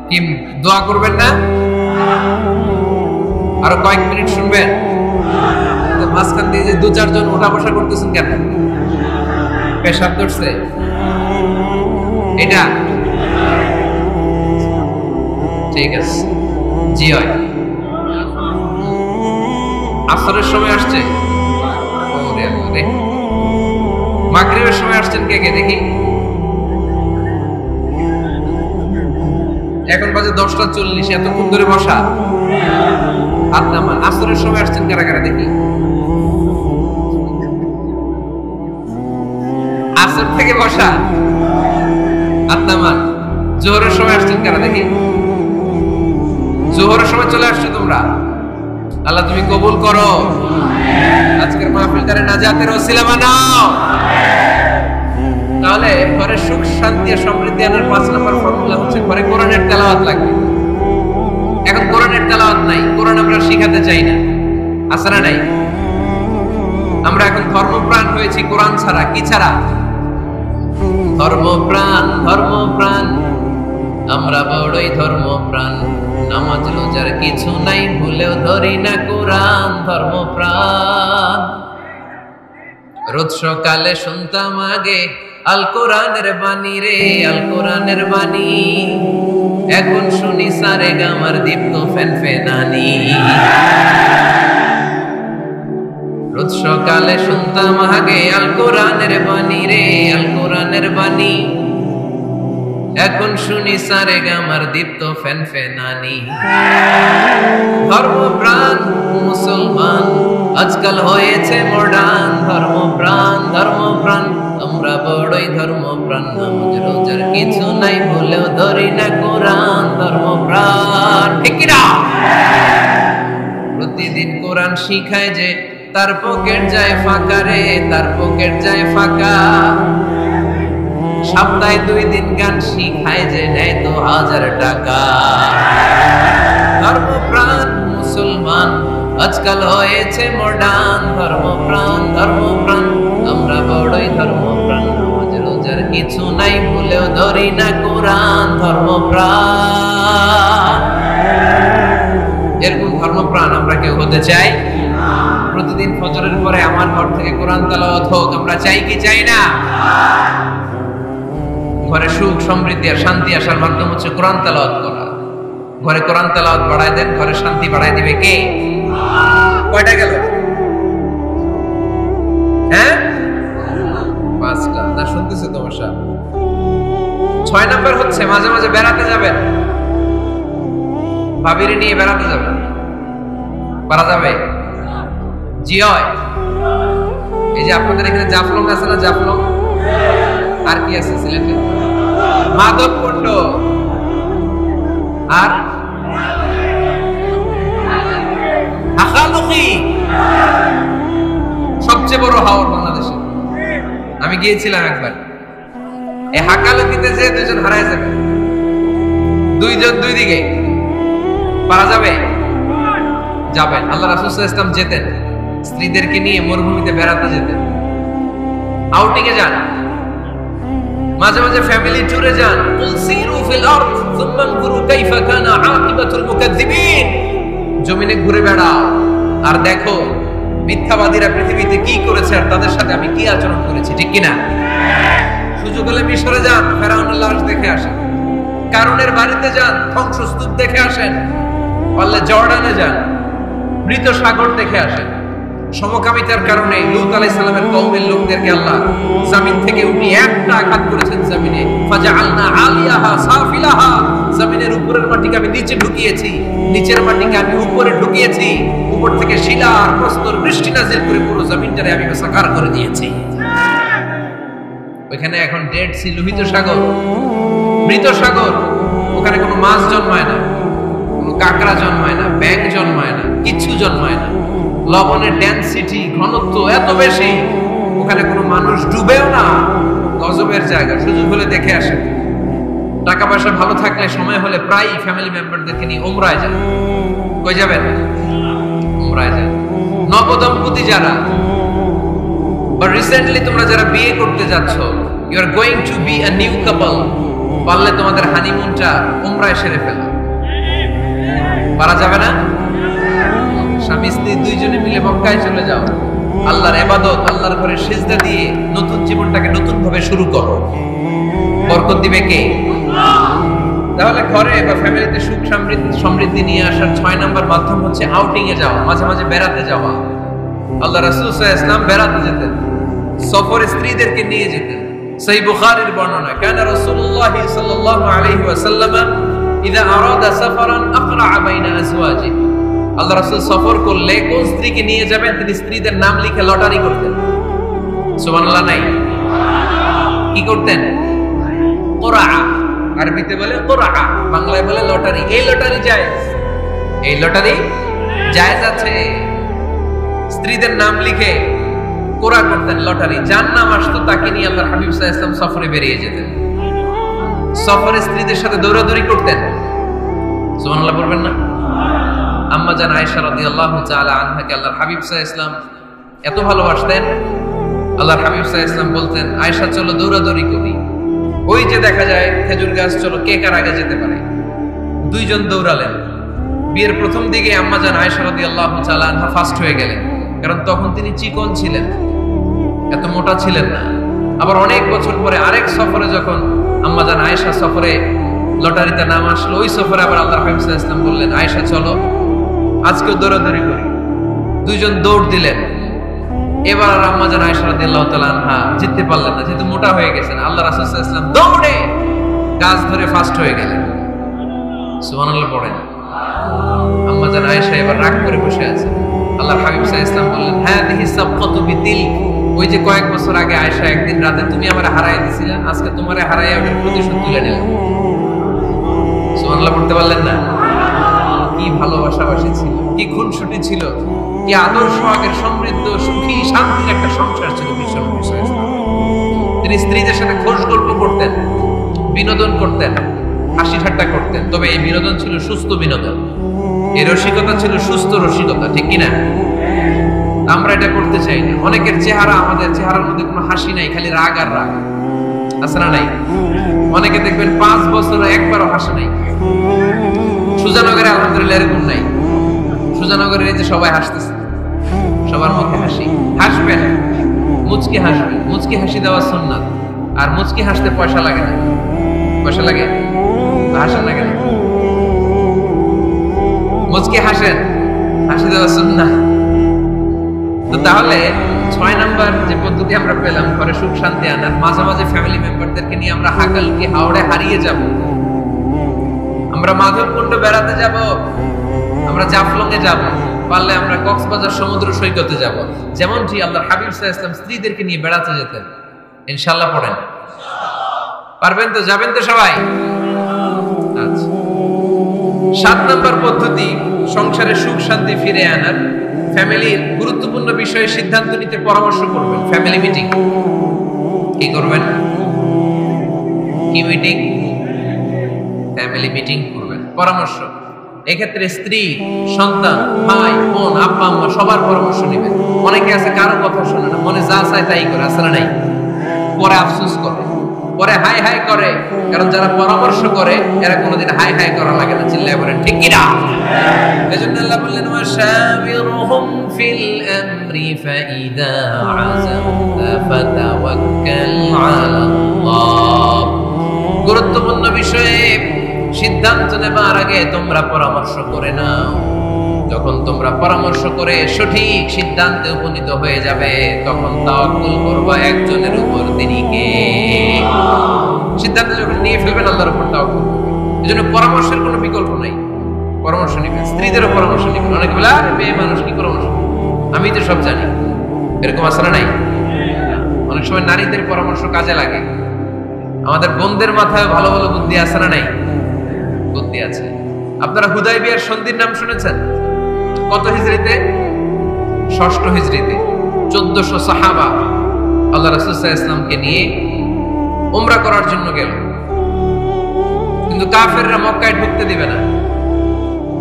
কি দোয়া করবেন না? আরো কয়েক মিনিট শুনবেন? মাঝখান দিয়ে যে 2-4 জন ওঠা বসা করতেছেন কেন? পেশাব ধরছে এটা? ঠিক আছে, জি হয়। আসরের সময় আসছে, মাগরিবের সময় আসছেন কে কে দেখি? এখন বাজে 10:40, এতক্ষণ ধরে বসা। হাত নামান। আসরের সময় আসছেন কারা কারা দেখি? আসর থেকে বসা, হাত নামান। জোহরের সময় আসছেন কারা দেখি? জোহরের সময় চলে আসছো তোমরা। আল্লাহ তুমি কবুল করো, আজকের মাহফিলটারে নাজাতের ওসিলা বানাও। তাহলে ঘরে সুখ শান্তি আর সমৃদ্ধি আনার 5 নম্বর ফর্মুলা হচ্ছে ঘরে কোরআনের তেলাওয়াত লাগবে। এখন কোরআনের তেলাওয়াত নাই, কোরআন আমরা শিখাতে চাই না, আছে না নাই? আমরা এখন ধর্মপ্রাণ হয়েছি কোরআন ছাড়া। কি ছাড়া? ধর্মপ্রাণ, ধর্মপ্রাণ, আমরা বড়ই ধর্মপ্রাণ। নামাজ রোজার কিছু নাই, ভুলেও ধরি না কোরআন। ধর্মপ্রাণ। রোজ সকালে শুনতাম আগে আল কোরআনের বাণী রে, আল কোরআনের বাণী। এখন শুনি সারে গামার দীপ্ত ফেনফেনানি। রোজ সকালে শুনতাম আগে আল কোরআনের বাণী রে, আল কোরআনের বাণী। এখন শুনি সারে গামার দীপ্ত ফেনফেনানি। ধর্মপ্রাণ মুসলমান আজকাল হয়েছে মডার্ন। ধর্মপ্রাণ, ধর্মপ্রাণ, আমরা বড়ই ধর্মপ্রাণ। নামাজ রোজার কিছু নাই, বলেও ধরি না কোরআন। ধর্মপ্রাণ, ঠিক কি না? প্রতিদিন কোরআন শিখায় যে তার পকেট যায় ফাঁকা রে, তার পকেট যায় ফাঁকা। সপ্তাহে 2 দিন গান শিখায় যে নেয় 2000 টাকা। ধর্মপ্রাণ মুসলমান আজকাল হয়েছে মডার্ন। ধর্মপ্রাণ, ধর্মপ্রাণ, আমরা বড়ই ধর্মপ্রাণ। নামাজ রোজার কিছু নাই, ভুলেও ধরি না কোরআন। ধর্মপ্রাণ। এরকম ধর্মপ্রাণ আমরা কেউ হতে চাই? প্রতিদিন ফজরের পরে আমার ঘর থেকে কোরআন তেলাওয়াত হোক, আমরা চাই কি চাই না? ঘরে সুখ সমৃদ্ধি আর শান্তি আসার মাধ্যম হচ্ছে কোরআন তেলাওয়াত করা। ঘরে কোরআন তেলাওয়াত বাড়ায় দেন, ঘরে শান্তি বাড়ায় দিবে কে? কয়টা গেল? হ্যাঁ, 5টা। না শুনতেছে তোমার সাহেব? 6 নাম্বার হচ্ছে মাঝে মাঝে বেড়াতে যাবেন। ভাবিরে নিয়ে বেড়াতে যাবেন। পারা যাবে? জি হয়। এই যে আপনাদের এখানে জাফলং আছে না? জাফলং আর কি আছে সিলেটে? মাধবকুণ্ড আর হাকালুকি, সবচেয়ে বড় হাওর বাংলাদেশে। আমি গিয়েছিলাম একবার। এই হাকালুকিতে যে 2 জন হারায় যাবে, 2 জন 2 দিকে। পারা যাবে? যাবেন। আল্লাহ রাসূল সাল্লাল্লাহু আলাইহি ওয়াসাল্লাম যেতেন, স্ত্রীদেরকে নিয়ে মরুভূমিতে বেড়াতে যেতেন, আউটিং এ যান, মাঝে মাঝে ফ্যামিলি ট্যুরে যান। কুল সিরু ফিল আরদ সুম্মা আনজুরু কাইফা কানা আকিবাতুল মুকাজ্জিবিন। জমিনে ঘুরে বেড়াও আর দেখো মিথ্যাবাদীরা পৃথিবীতে কি করেছে আর তাদের সাথে আমি কি আচরণ করেছি, ঠিক কি না? সুযোগ হলে মিশরে যান, ফেরাউনের লাশ দেখে আসেন। কারুনের বাড়িতে যান, ধ্বংসস্তূপ দেখে আসেন। পারলে জর্ডানে যান, মৃত সাগর দেখে আসেন। সমকামিতার কারণে লূত আলাইহিস সালামের কওমের লোকদেরকে আল্লাহ জমিন থেকে উঠিয়ে একটা আঘাত করেছেন জমিনে। ফাজআলনা আলিয়াহা সাফিলাহা জমিনের উপরের মাটিকে আমি নিচে ঢুকিয়েছি, নিচের মাটিকে আমি উপরে ঢুকিয়েছি, উপর থেকে শিলা আর প্রস্তর বৃষ্টি নাজিল করে পুরো জমিনটারে আমি সাকার করে দিয়েছি। ওখানে এখন ডেড সি, লোহিত সাগর, মৃত সাগর, ওখানে কোনো মাছ জন্মায় না, কোনো কাঁকড়া জন্মায় না, ব্যাঙ জন্মায় না, কিচ্ছু জন্মায় না। লবণের ডেনসিটি, ঘনত্ব এত বেশি, ওখানে কোনো মানুষ ডুবেও না। গজবের জায়গা, সুযোগ হলে দেখে আসে। টাকা পয়সা ভালো থাকলে সময় হলে প্রায় ফ্যামিলি মেম্বারদেরকে নিয়ে উমরায় যায়। কই যাবেন? উমরায় যায়। নবদম্পতি যারা, বা রিসেন্টলি তোমরা যারা বিয়ে করতে যাচ্ছ, you are going to be a new couple, পারলে তোমাদের হানিমুনটা উমরায় সেরে ফেলো। পারা যাবে না? স্বামী স্ত্রী দুইজনে মিলে মক্কায় চলে যাও, আল্লাহর ইবাদত, আল্লাহর ঘরে সিজদা দিয়ে নতুন জীবনটাকে নতুন ভাবে শুরু করো। বরকত দিবে কে? তাহলে ঘরে বা ফ্যামিলিতে সুখ সমৃদ্ধি নিয়ে আসার 6 নাম্বার মাধ্যম হচ্ছে আউটিং এ যাওয়া, মাঝে মাঝে বেড়াতে যাওয়া। আল্লাহ রাসূল সাল্লাল্লাহু আলাইহি ওয়াসাল্লাম বেড়াতে যেতেন, সফরে স্ত্রীদেরকে নিয়ে যেতেন। সহিহ বুখারীর বর্ণনা, কানা রাসূলুল্লাহ সাল্লাল্লাহু আলাইহি ওয়াসাল্লাম ইযা আরাদা সাফারান আকরা বাইনা আজওয়াজিহি। আল্লাহ রাসূল সফর করলে কোন স্ত্রীকে নিয়ে যাবেন তিনি স্ত্রীদের নাম লিখে লটারি করতেন। সুবহানাল্লাহ নাই? কি করতেন? কোরআ, আরবিতে বলে কোরআ, বাংলায় বলে লটারি। এই লটারি জায়েজ, এই লটারি জায়েজ আছে। স্ত্রীদের নাম লিখে কোরআ করতেন, লটারি। যার নাম আসতো তাকে নিয়ে আল্লাহর হাবিব সাল্লাল্লাহু আলাইহি ওয়াসাল্লাম সফরে বেরিয়ে যেতেন। সফরে স্ত্রীদের সাথে দৌড়াদৌড়ি করতেন। সুবহানাল্লাহ বলবেন না? আম্মা জান আয়েশা রাদিয়াল্লাহু তাআলা আনহাকে আল্লাহর হাবিব সাল্লাল্লাহু আলাইহি ওয়াসাল্লাম এত ভালোবাসতেন, আল্লাহর হাবিব সাল্লাল্লাহু আলাইহি ওয়াসাল্লাম বলতেন, আয়েশা চলো দৌড়াদৌড়ি করি। ওই যে দেখা যায় খেজুর গাছ, চলো কে কার আগে যেতে পারে। দুইজন দৌড়ালেন। বিয়ের প্রথম দিকে আম্মা জান আয়েশা রাদিয়াল্লাহু তাআলা আনহা ফার্স্ট হয়ে গেলেন, কারণ তখন তিনি চিকন ছিলেন, এত মোটা ছিলেন না। আবার অনেক বছর পরে আরেক সফরে যখন আম্মা জান আয়েশা সফরে লটারিতে নাম আসলো, ওই সফরে আবার আল্লাহর হাবিব সাল্লাল্লাহু আলাইহি ওয়াসাল্লাম বললেন, আয়েশা চলো আজকেও দৌড়াদৌড়ি করি। দুইজন দৌড় দিলেন। এবার আর আম্মা জান আয়েশা রাদিয়াল্লাহু তাআলা আনহা জিততে পারলেন না, যেহেতু মোটা হয়ে গেছেন। আল্লাহ রাসূল সাল্লাল্লাহু আলাইহি ওয়াসাল্লাম দৌড়ে গাছ ধরে ফার্স্ট হয়ে গেলেন। সুবহানাল্লাহ পড়েন। আম্মা জান আয়েশা এবার রাগ করে বসে আছে। আল্লাহর হাবিব সাল্লাল্লাহু আলাইহি ওয়াসাল্লাম বললেন, হাদিহি সাবকাতু বিতিলক, ওই যে কয়েক বছর আগে আয়েশা একদিন রাতে তুমি আমারে হারায় দিছিলা, আজকে তোমারে হারাইয়া ওটার প্রতিশোধ তুলে নিলাম। সুবহানাল্লাহ পড়তে পারলেন না? কি ভালোবাসাবাসী ছিল, কি খুনসুটি ছিল, কি আদর্শ, আগের সমৃদ্ধ সুখী শান্তির একটা সংসার ছিল বিশ্বনবী সাল্লাল্লাহু আলাইহি ওয়াসাল্লাম। তিনি স্ত্রীদের সাথে খোশ গল্প করতেন, বিনোদন করতেন, হাসি ঠাট্টা করতেন। তবে এই বিনোদন ছিল সুস্থ বিনোদন, এই রসিকতা ছিল সুস্থ রসিকতা, ঠিক কিনা? আমরা এটা করতে চাই না। অনেকের চেহারা, আমাদের চেহারার মধ্যে কোনো হাসি নাই, খালি রাগ আর রাগ, আছে না নাই? অনেকে দেখবেন 5 বছর একবারও হাসে নাই। সুজানগরে আলহামদুলিল্লাহ এরকম নাই। সুজানগরের এই যে সবাই হাসতেছে, সবার মুখে হাসি। হাসবেন, মুচকি হাসবেন। মুচকি হাসি দেওয়া সুন্নাত। আর মুচকি হাসতে পয়সা লাগে না। পয়সা লাগে? হাসেন না কেন? মুচকি হাসেন, হাসি দেওয়া সুন্নাত। তো তাহলে 6 নাম্বার যে পদ্ধতি আমরা পেলাম ঘরে সুখ শান্তি আনার, মাঝে মাঝে ফ্যামিলি মেম্বারদেরকে নিয়ে আমরা হাকালুকি হাওড়ে হারিয়ে যাব। আমরা মাধবকুণ্ড বেড়াতে যাব, আমরা জাফলং এ যাব, পারলে আমরা কক্সবাজার সমুদ্র সৈকতে যাব। যেমনটি আল্লাহর হাবিব সাল্লাল্লাহু আলাইহি ওয়াসাল্লাম স্ত্রীদেরকে নিয়ে বেড়াতে যেতেন। ইনশাআল্লাহ পড়েন। পারবেন তো? যাবেন তো সবাই? আচ্ছা। 7 নাম্বার পদ্ধতি সংসারে সুখ শান্তি ফিরে আনার, ফ্যামিলির গুরুত্বপূর্ণ বিষয়ে সিদ্ধান্ত নিতে পরামর্শ করবেন। Family meeting. কি করবেন? কি মিটিং? ফ্যামিলি মিটিং করবেন, পরামর্শ। এক্ষেত্রে স্ত্রী, সন্তান, ভাই, বোন, আব্বা আম্মা সবার পরামর্শ নেবেন। অনেকে আছে কারো কথা শোনে না, মনে যা চায় তাই করে, আসলে নাই, পরে আফসোস করে, পরে হাই হাই করে। কারণ যারা পরামর্শ করে এরা কোনোদিন হাই হাই করা লাগে না। চিল্লায় বলেন ঠিক কিনা? এজন্য আল্লাহ বললেন, ওয়াশাবিরহুম ফিল আমরি ফাইদা আযামতা ফাতাওয়াক্কাল আলাল্লাহ। গুরুত্বপূর্ণ বিষয়ে সিদ্ধান্ত নেবার আগে তোমরা পরামর্শ করে নাও। যখন তোমরা পরামর্শ করে সঠিক সিদ্ধান্তে উপনীত হয়ে যাবে, তখন তাওয়াক্কুল করবা একজনের উপর, তিনি কে? সিদ্ধান্ত যখন নিয়ে ফেলবেন আল্লাহর উপর তাওয়াক্কুল করবেন। এজন্য পরামর্শের কোনো বিকল্প নাই। পরামর্শ নিবেন, স্ত্রীদেরও পরামর্শ নিবেন। অনেকে বলে আরে মেয়ে মানুষ কি পরামর্শ, আমি তো সব জানি, এরকম আসলে নাই। অনেক সময় নারীদের পরামর্শ কাজে লাগে। আমাদের বোনদের মাথায় ভালো ভালো বুদ্ধি আছে না নাই? বুদ্ধি আছে। আপনারা হুদাইবিয়ার সন্ধির নাম শুনেছেন? কত হিজরিতে? 6ষ্ঠ হিজরিতে 1400 সাহাবা আল্লাহ রাসূল সাল্লাল্লাহু আলাইহি ওয়াসাল্লামকে নিয়ে উমরা করার জন্য গেল, কিন্তু কাফেররা মক্কায় ঢুকতে দিবে না।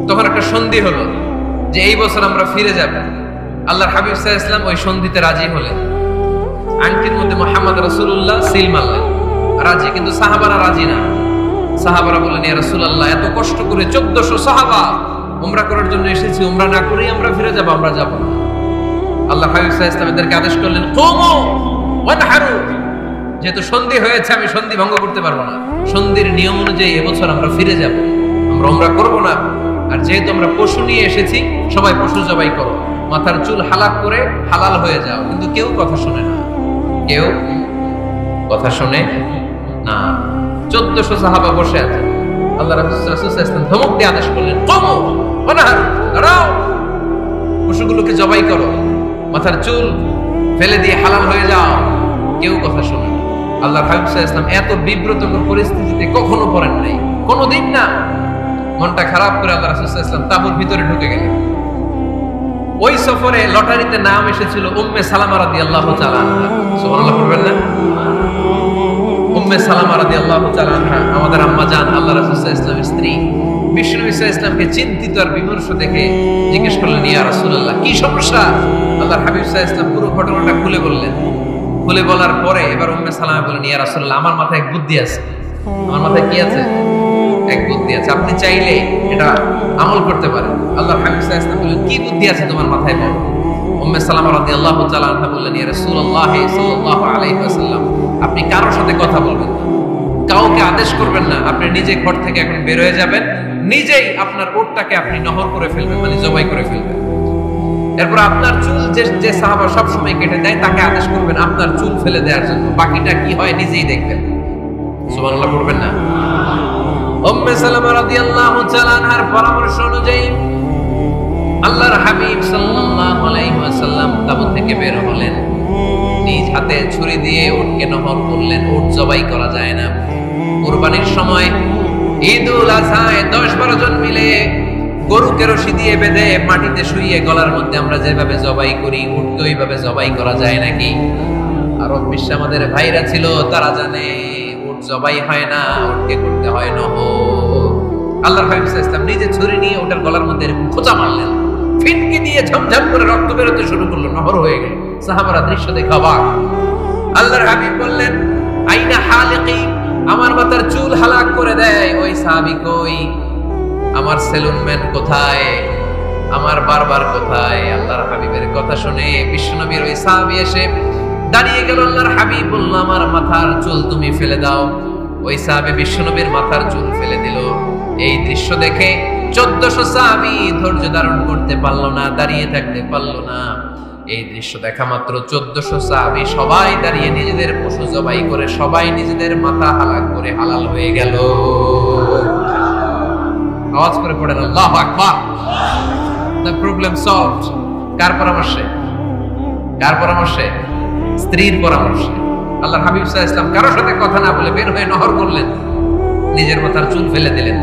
তখন একটা সন্ধি হলো যে এই বছর আমরা ফিরে যাব। আল্লাহর হাবিব সাল্লাল্লাহু আলাইহি ওয়াসাল্লাম ওই সন্ধিতে রাজি হলেন। আংটির মধ্যে মুহাম্মদ রাসূলুল্লাহ সিল মারলেন, রাজি, কিন্তু সাহাবারা রাজি না। সাহাবারা বললেন, ইয়া রাসূলুল্লাহ, এত কষ্ট করে 1400 সাহাবা উমরা করার জন্য এসেছি, উমরা না করেই আমরা ফিরে যাব, আমরা যাব না। আল্লাহ হাবিব সাল্লাল্লাহু আলাইহি ওয়াসাল্লাম এদেরকে আদেশ করলেন, কুমু ওয়ানহারু, যেহেতু সন্ধি হয়েছে আমি সন্ধি ভঙ্গ করতে পারবো না, সন্ধির নিয়ম অনুযায়ী এবছর আমরা ফিরে যাব, আমরা উমরা করব না। আর যেহেতু আমরা পশু নিয়ে এসেছি, সবাই পশু জবাই করো, মাথার চুল হালাক করে হালাল হয়ে যাও। কিন্তু কেউ কথা শোনে না, কেউ কথা শোনে না। 1400 সাহাবা বসে আছে। আল্লাহ রাসূল সাল্লাল্লাহু আলাইহি ওয়াসাল্লাম ধমক দিয়ে আদেশ করলেন, কুমু ওয়ানহারু, দাঁড়াও, পশুগুলোকে জবাই করো, মাথার চুল ফেলে দিয়ে হালাল হয়ে যাও। কেউ কথা শোনে না। আল্লাহ হাবিব সাল্লাল্লাহু আলাইহি ওয়াসাল্লাম এত বিব্রতকর পরিস্থিতিতে কখনো পড়েন নাই, কোনোদিন না। মনটা খারাপ করে আল্লাহ রাসূল সাল্লাল্লাহু আলাইহি ওয়াসাল্লাম তাঁবুর ভিতরে ঢুকে গেলেন। ওই সফরে লটারিতে নাম এসেছিল উম্মে সালামা রাদিয়াল্লাহু তাআলা আনহা। সুবহানাল্লাহ পড়বেন না? উম্মে সালামা রাদিয়াল্লাহু তাআলা আনহা আমাদের আম্মা জান, আল্লাহ রাসূল সাল্লাল্লাহু আলাইহি ওয়াসাল্লামের স্ত্রী। বিশ্বনবী সাল্লাল্লাহু আলাইহি ওয়াসাল্লামকে চিন্তিত আর বিমর্ষ দেখে জিজ্ঞেস করলেন, ইয়া রাসূলুল্লাহ, কি সমস্যা? আল্লাহর হাবিব সাল্লাল্লাহু আলাইহি ওয়াসাল্লাম পুরো ঘটনাটা খুলে বললেন। খুলে বলার পরে এবার উম্মে সালামা বলেন, ইয়া রাসূলুল্লাহ, আমার মাথায় এক বুদ্ধি আছে। আমার মাথায় কি আছে? এক বুদ্ধি আছে, আপনি চাইলে এটা আমল করতে পারেন। আল্লাহর হাবিব সাল্লাল্লাহু আলাইহি ওয়াসাল্লাম বললেন, কি বুদ্ধি আছে তোমার মাথায় বলো। উম্মে সালামা রাদিয়াল্লাহু তাআলা আনহা বললেন, ইয়া রাসূলুল্লাহ সাল্লাল্লাহু আলাইহি ওয়াসাল্লাম, আপনি কারোর সাথে কথা বলবেন না, কাউকে আদেশ করবেন না, আপনি নিজে ঘর থেকে এখন বের হয়ে যাবেন, নিজেই আপনার উটটাকে আপনি নহর করে ফেলবেন, মানে জবাই করে ফেলবেন। এরপর আপনার চুল যে সাহাবা সব সময় কেটে দেয় তাকে আদেশ করবেন আপনার চুল ফেলে দেওয়ার জন্য, বাকিটা কি হয় নিজেই দেখবেন। সুবহানাল্লাহ পড়বেন না? উম্মে সালামা রাদিয়াল্লাহু তাআলা আনহার পরামর্শ অনুযায়ী আল্লাহর হাবিব সাল্লাল্লাহু আলাইহি ওয়াসাল্লাম তাবুত থেকে বের হলেন। নিজ হাতে ছুরি দিয়ে উটকে নহর করলেন। উট জবাই করা যায় না। কুরবানির সময় ঈদুল আযহায় 10-12 জন মিলে গরুকে রশি দিয়ে বেঁধে মাটিতে শুইয়ে গলার মধ্যে আমরা যেভাবে জবাই করি, উটকে ওইভাবে জবাই করা যায় নাকি? আরব বিশ্বে আমাদের ভাইরা ছিল, তারা জানে উট জবাই হয় না, উটকে করতে হয় নহর। আল্লাহর হাবিব সাল্লাল্লাহু আলাইহি ওয়াসাল্লাম নিজে ছুরি নিয়ে ওটার গলার মধ্যে খোঁচা মারলেন, ফিনকি দিয়ে ঝমঝম করে রক্ত বেরোতে শুরু করলো, নহর হয়ে গেল। সাহাবারা দৃশ্য দেখে অবাক। আল্লাহর হাবিব বললেন, আইনা হালিকি, আমার মাথার চুল হালাক করে দেয় ওই সাহাবী কই? আমার সেলুনম্যান কোথায়? আমার বারবার কোথায়? আল্লাহর হাবিবের কথা শুনে বিশ্বনবীর ওই সাহাবী এসে দাঁড়িয়ে গেল। আল্লাহর হাবিব বলল, আমার মাথার চুল তুমি ফেলে দাও। ওই সাহাবী বিশ্বনবীর মাথার চুল ফেলে দিল। এই দৃশ্য দেখে 1400 সাহাবী ধৈর্য ধারণ করতে পারলো না, দাঁড়িয়ে থাকতে পারলো না। এই দৃশ্য দেখা মাত্র 1400 সাহাবী সবাই দাঁড়িয়ে নিজেদের পশু জবাই করে সবাই নিজেদের মাথা হালাক করে হালাল হয়ে গেল। আওয়াজ করে পড়েন আল্লাহু আকবার। The problem solved. কার পরামর্শে? কার পরামর্শে? স্ত্রীর পরামর্শে। আল্লাহর হাবিব সাল্লাল্লাহু আলাইহি ওয়াসাল্লাম কারোর সাথে কথা না বলে বের হয়ে নহর করলেন, নিজের মাথার চুল ফেলে দিলেন।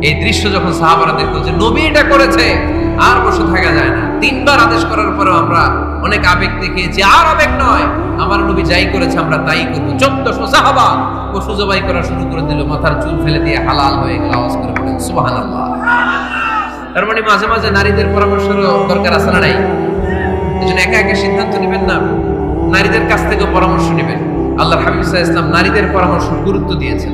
এই দৃশ্য যখন সাহাবারা দেখতো যে নবী এটা করেছে, আর বসে থাকা যায় না। 3বার আদেশ করার পরেও আমরা অনেক আবেগ দেখিয়েছি, আর আবেগ নয়, আমার নবী যাই করেছে আমরা তাই করবো। 1400 সাহাবা পশু জবাই করা শুরু করে দিল, মাথার চুল ফেলে দিয়ে হালাল হয়ে গেল। আওয়াজ করে বলেন সুবহানাল্লাহ। তার মানে মাঝে মাঝে নারীদের পরামর্শেরও দরকার আছে না নাই? এজন্য একা একা সিদ্ধান্ত নেবেন না, নারীদের কাছ থেকে পরামর্শ নেবেন। আল্লাহর হাবিব সাল্লাল্লাহু আলাইহি ওয়াসাল্লাম নারীদের পরামর্শ গুরুত্ব দিয়েছেন।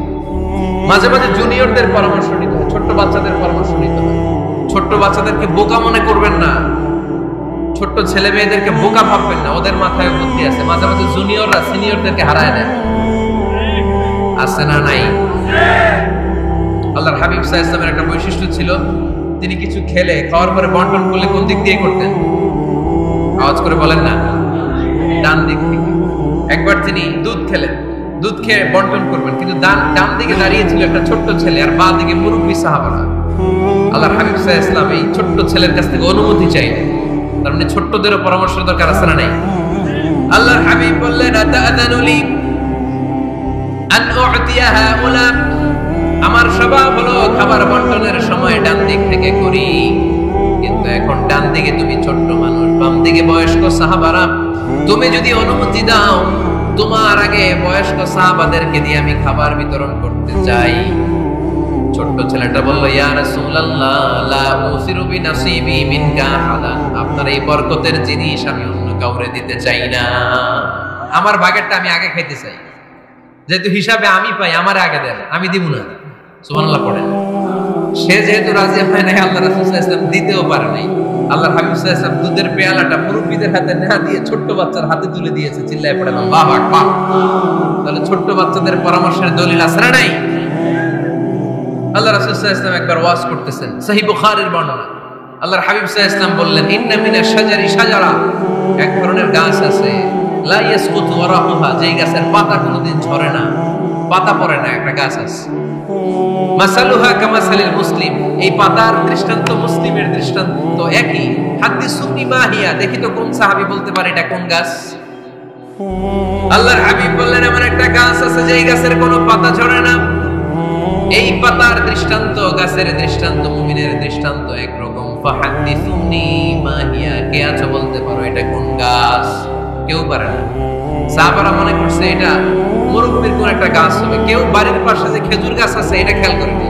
মাঝে মাঝে জুনিয়রদের পরামর্শ নিতে হয়, ছোট্ট বাচ্চাদের পরামর্শ নিতে হয়। ছোট্ট বাচ্চাদেরকে বোকা মনে করবেন না, ছোট্ট ছেলে মেয়েদেরকে বোকা ভাববেন না, ওদের মাথায় বুদ্ধি আছে। মাঝে মাঝে জুনিয়ররা সিনিয়রদেরকে হারায় দেয়, আছে না নাই? আল্লাহর হাবিব সাল্লাল্লাহু আলাইহি ওয়াসাল্লামের একটা বৈশিষ্ট্য ছিল, তিনি কিছু খেলে খাওয়ার পরে বন্টন করলে কোন দিক দিয়ে করতেন? আওয়াজ করে বলেন না, ডান দিক থেকে। একবার তিনি দুধ খেলেন, দুধ খেয়ে বন্টন করবেন, কিন্তু ডান দিকে দাঁড়িয়ে ছিল একটা ছোট্ট ছেলে আর বাঁ দিকে মুরব্বী সাহাবারা। আল্লাহর হাবিব সাল্লাল্লাহু আলাইহি ওয়াসাল্লাম এই ছোট্ট ছেলের কাছ থেকে অনুমতি চাইলেন। তার মানে ছোট্টদেরও পরামর্শ দরকার আছে না নাই? আল্লাহর হাবিব বললেন, আতাআযানু লি আন উ'তিয়া হাউলা, আমার স্বভাব হলো খাবার বন্টনের সময় ডান দিক থেকে করি, কিন্তু এখন ডান দিকে তুমি ছোট্ট মানুষ, বাম দিকে বয়স্ক সাহাবারা, তুমি যদি অনুমতি দাও তোমার আগে বয়স্ক সাহাবাদেরকে দিয়ে আমি খাবার বিতরণ করতে চাই। ছোট্ট ছেলেটা বলল, ইয়া রাসূলুল্লাহ লা উসিরু বিনাসিবি মিনকা আহাদান, আপনার এই বরকতের জিনিস আমি অন্য কাউরে দিতে চাই না, আমার ভাগেরটা আমি আগে খাইতে চাই, যেহেতু হিসাবে আমি পাই আমার আগে দেন, আমি দিব না। সুবহানাল্লাহ পড়েন। সে যেহেতু রাজি হয় নাই, আল্লাহ রাসূল সাল্লাল্লাহু আলাইহি ওয়াসাল্লাম দিতেও পারে নাই। আল্লাহর হাবিব সাল্লাল্লাহু আলাইহি ওয়াসাল্লাম দুধের পেয়ালাটা মুরব্বিদের হাতে না দিয়ে ছোট্ট বাচ্চার হাতে তুলে দিয়েছে। চিল্লায় পড়ে আল্লাহু আকবার। তাহলে ছোট্ট বাচ্চাদের পরামর্শের দলিল আছে না নাই? আল্লাহ রাসূল সাল্লাল্লাহু আলাইহি ওয়াসাল্লাম একবার ওয়াজ করতেছেন, সহিহ বুখারীর বর্ণনা। আল্লাহর হাবিব সাল্লাল্লাহু আলাইহি ওয়াসাল্লাম বললেন, ইন্না মিনাশ শাজারি শাজারা, এক ধরনের গাছ আছে, লা ইয়াসকুতু ওয়ারাকুহা, যেই গাছের পাতা কোনোদিন ঝরে না, পাতা পড়ে না, একটা গাছ আছে। মাসালুহা কামাসালিল মুসলিম, এই পাতার দৃষ্টান্ত মুসলিমের দৃষ্টান্ত একই। হাদিসুনি মা হিয়া, দেখি তো কোন সাহাবী বলতে পারে এটা কোন গাছ? আল্লাহর হাবিব বললেন, এমন একটা গাছ আছে যেই গাছের কোনো পাতা ঝরে না। এই পাতার দৃষ্টান্ত, গাছের দৃষ্টান্ত, মুমিনের দৃষ্টান্ত একরকম। ফাহাদিসুনি মা হিয়া, কে আছো বলতে পারো এটা কোন গাছ? কেউ পারে না। সাহাবারা মনে করছে এটা মুরব্বির কোন একটা গাছ হবে। কেউ বাড়ির পাশে যে খেজুর গাছ আছে এটা খেয়াল করেনি,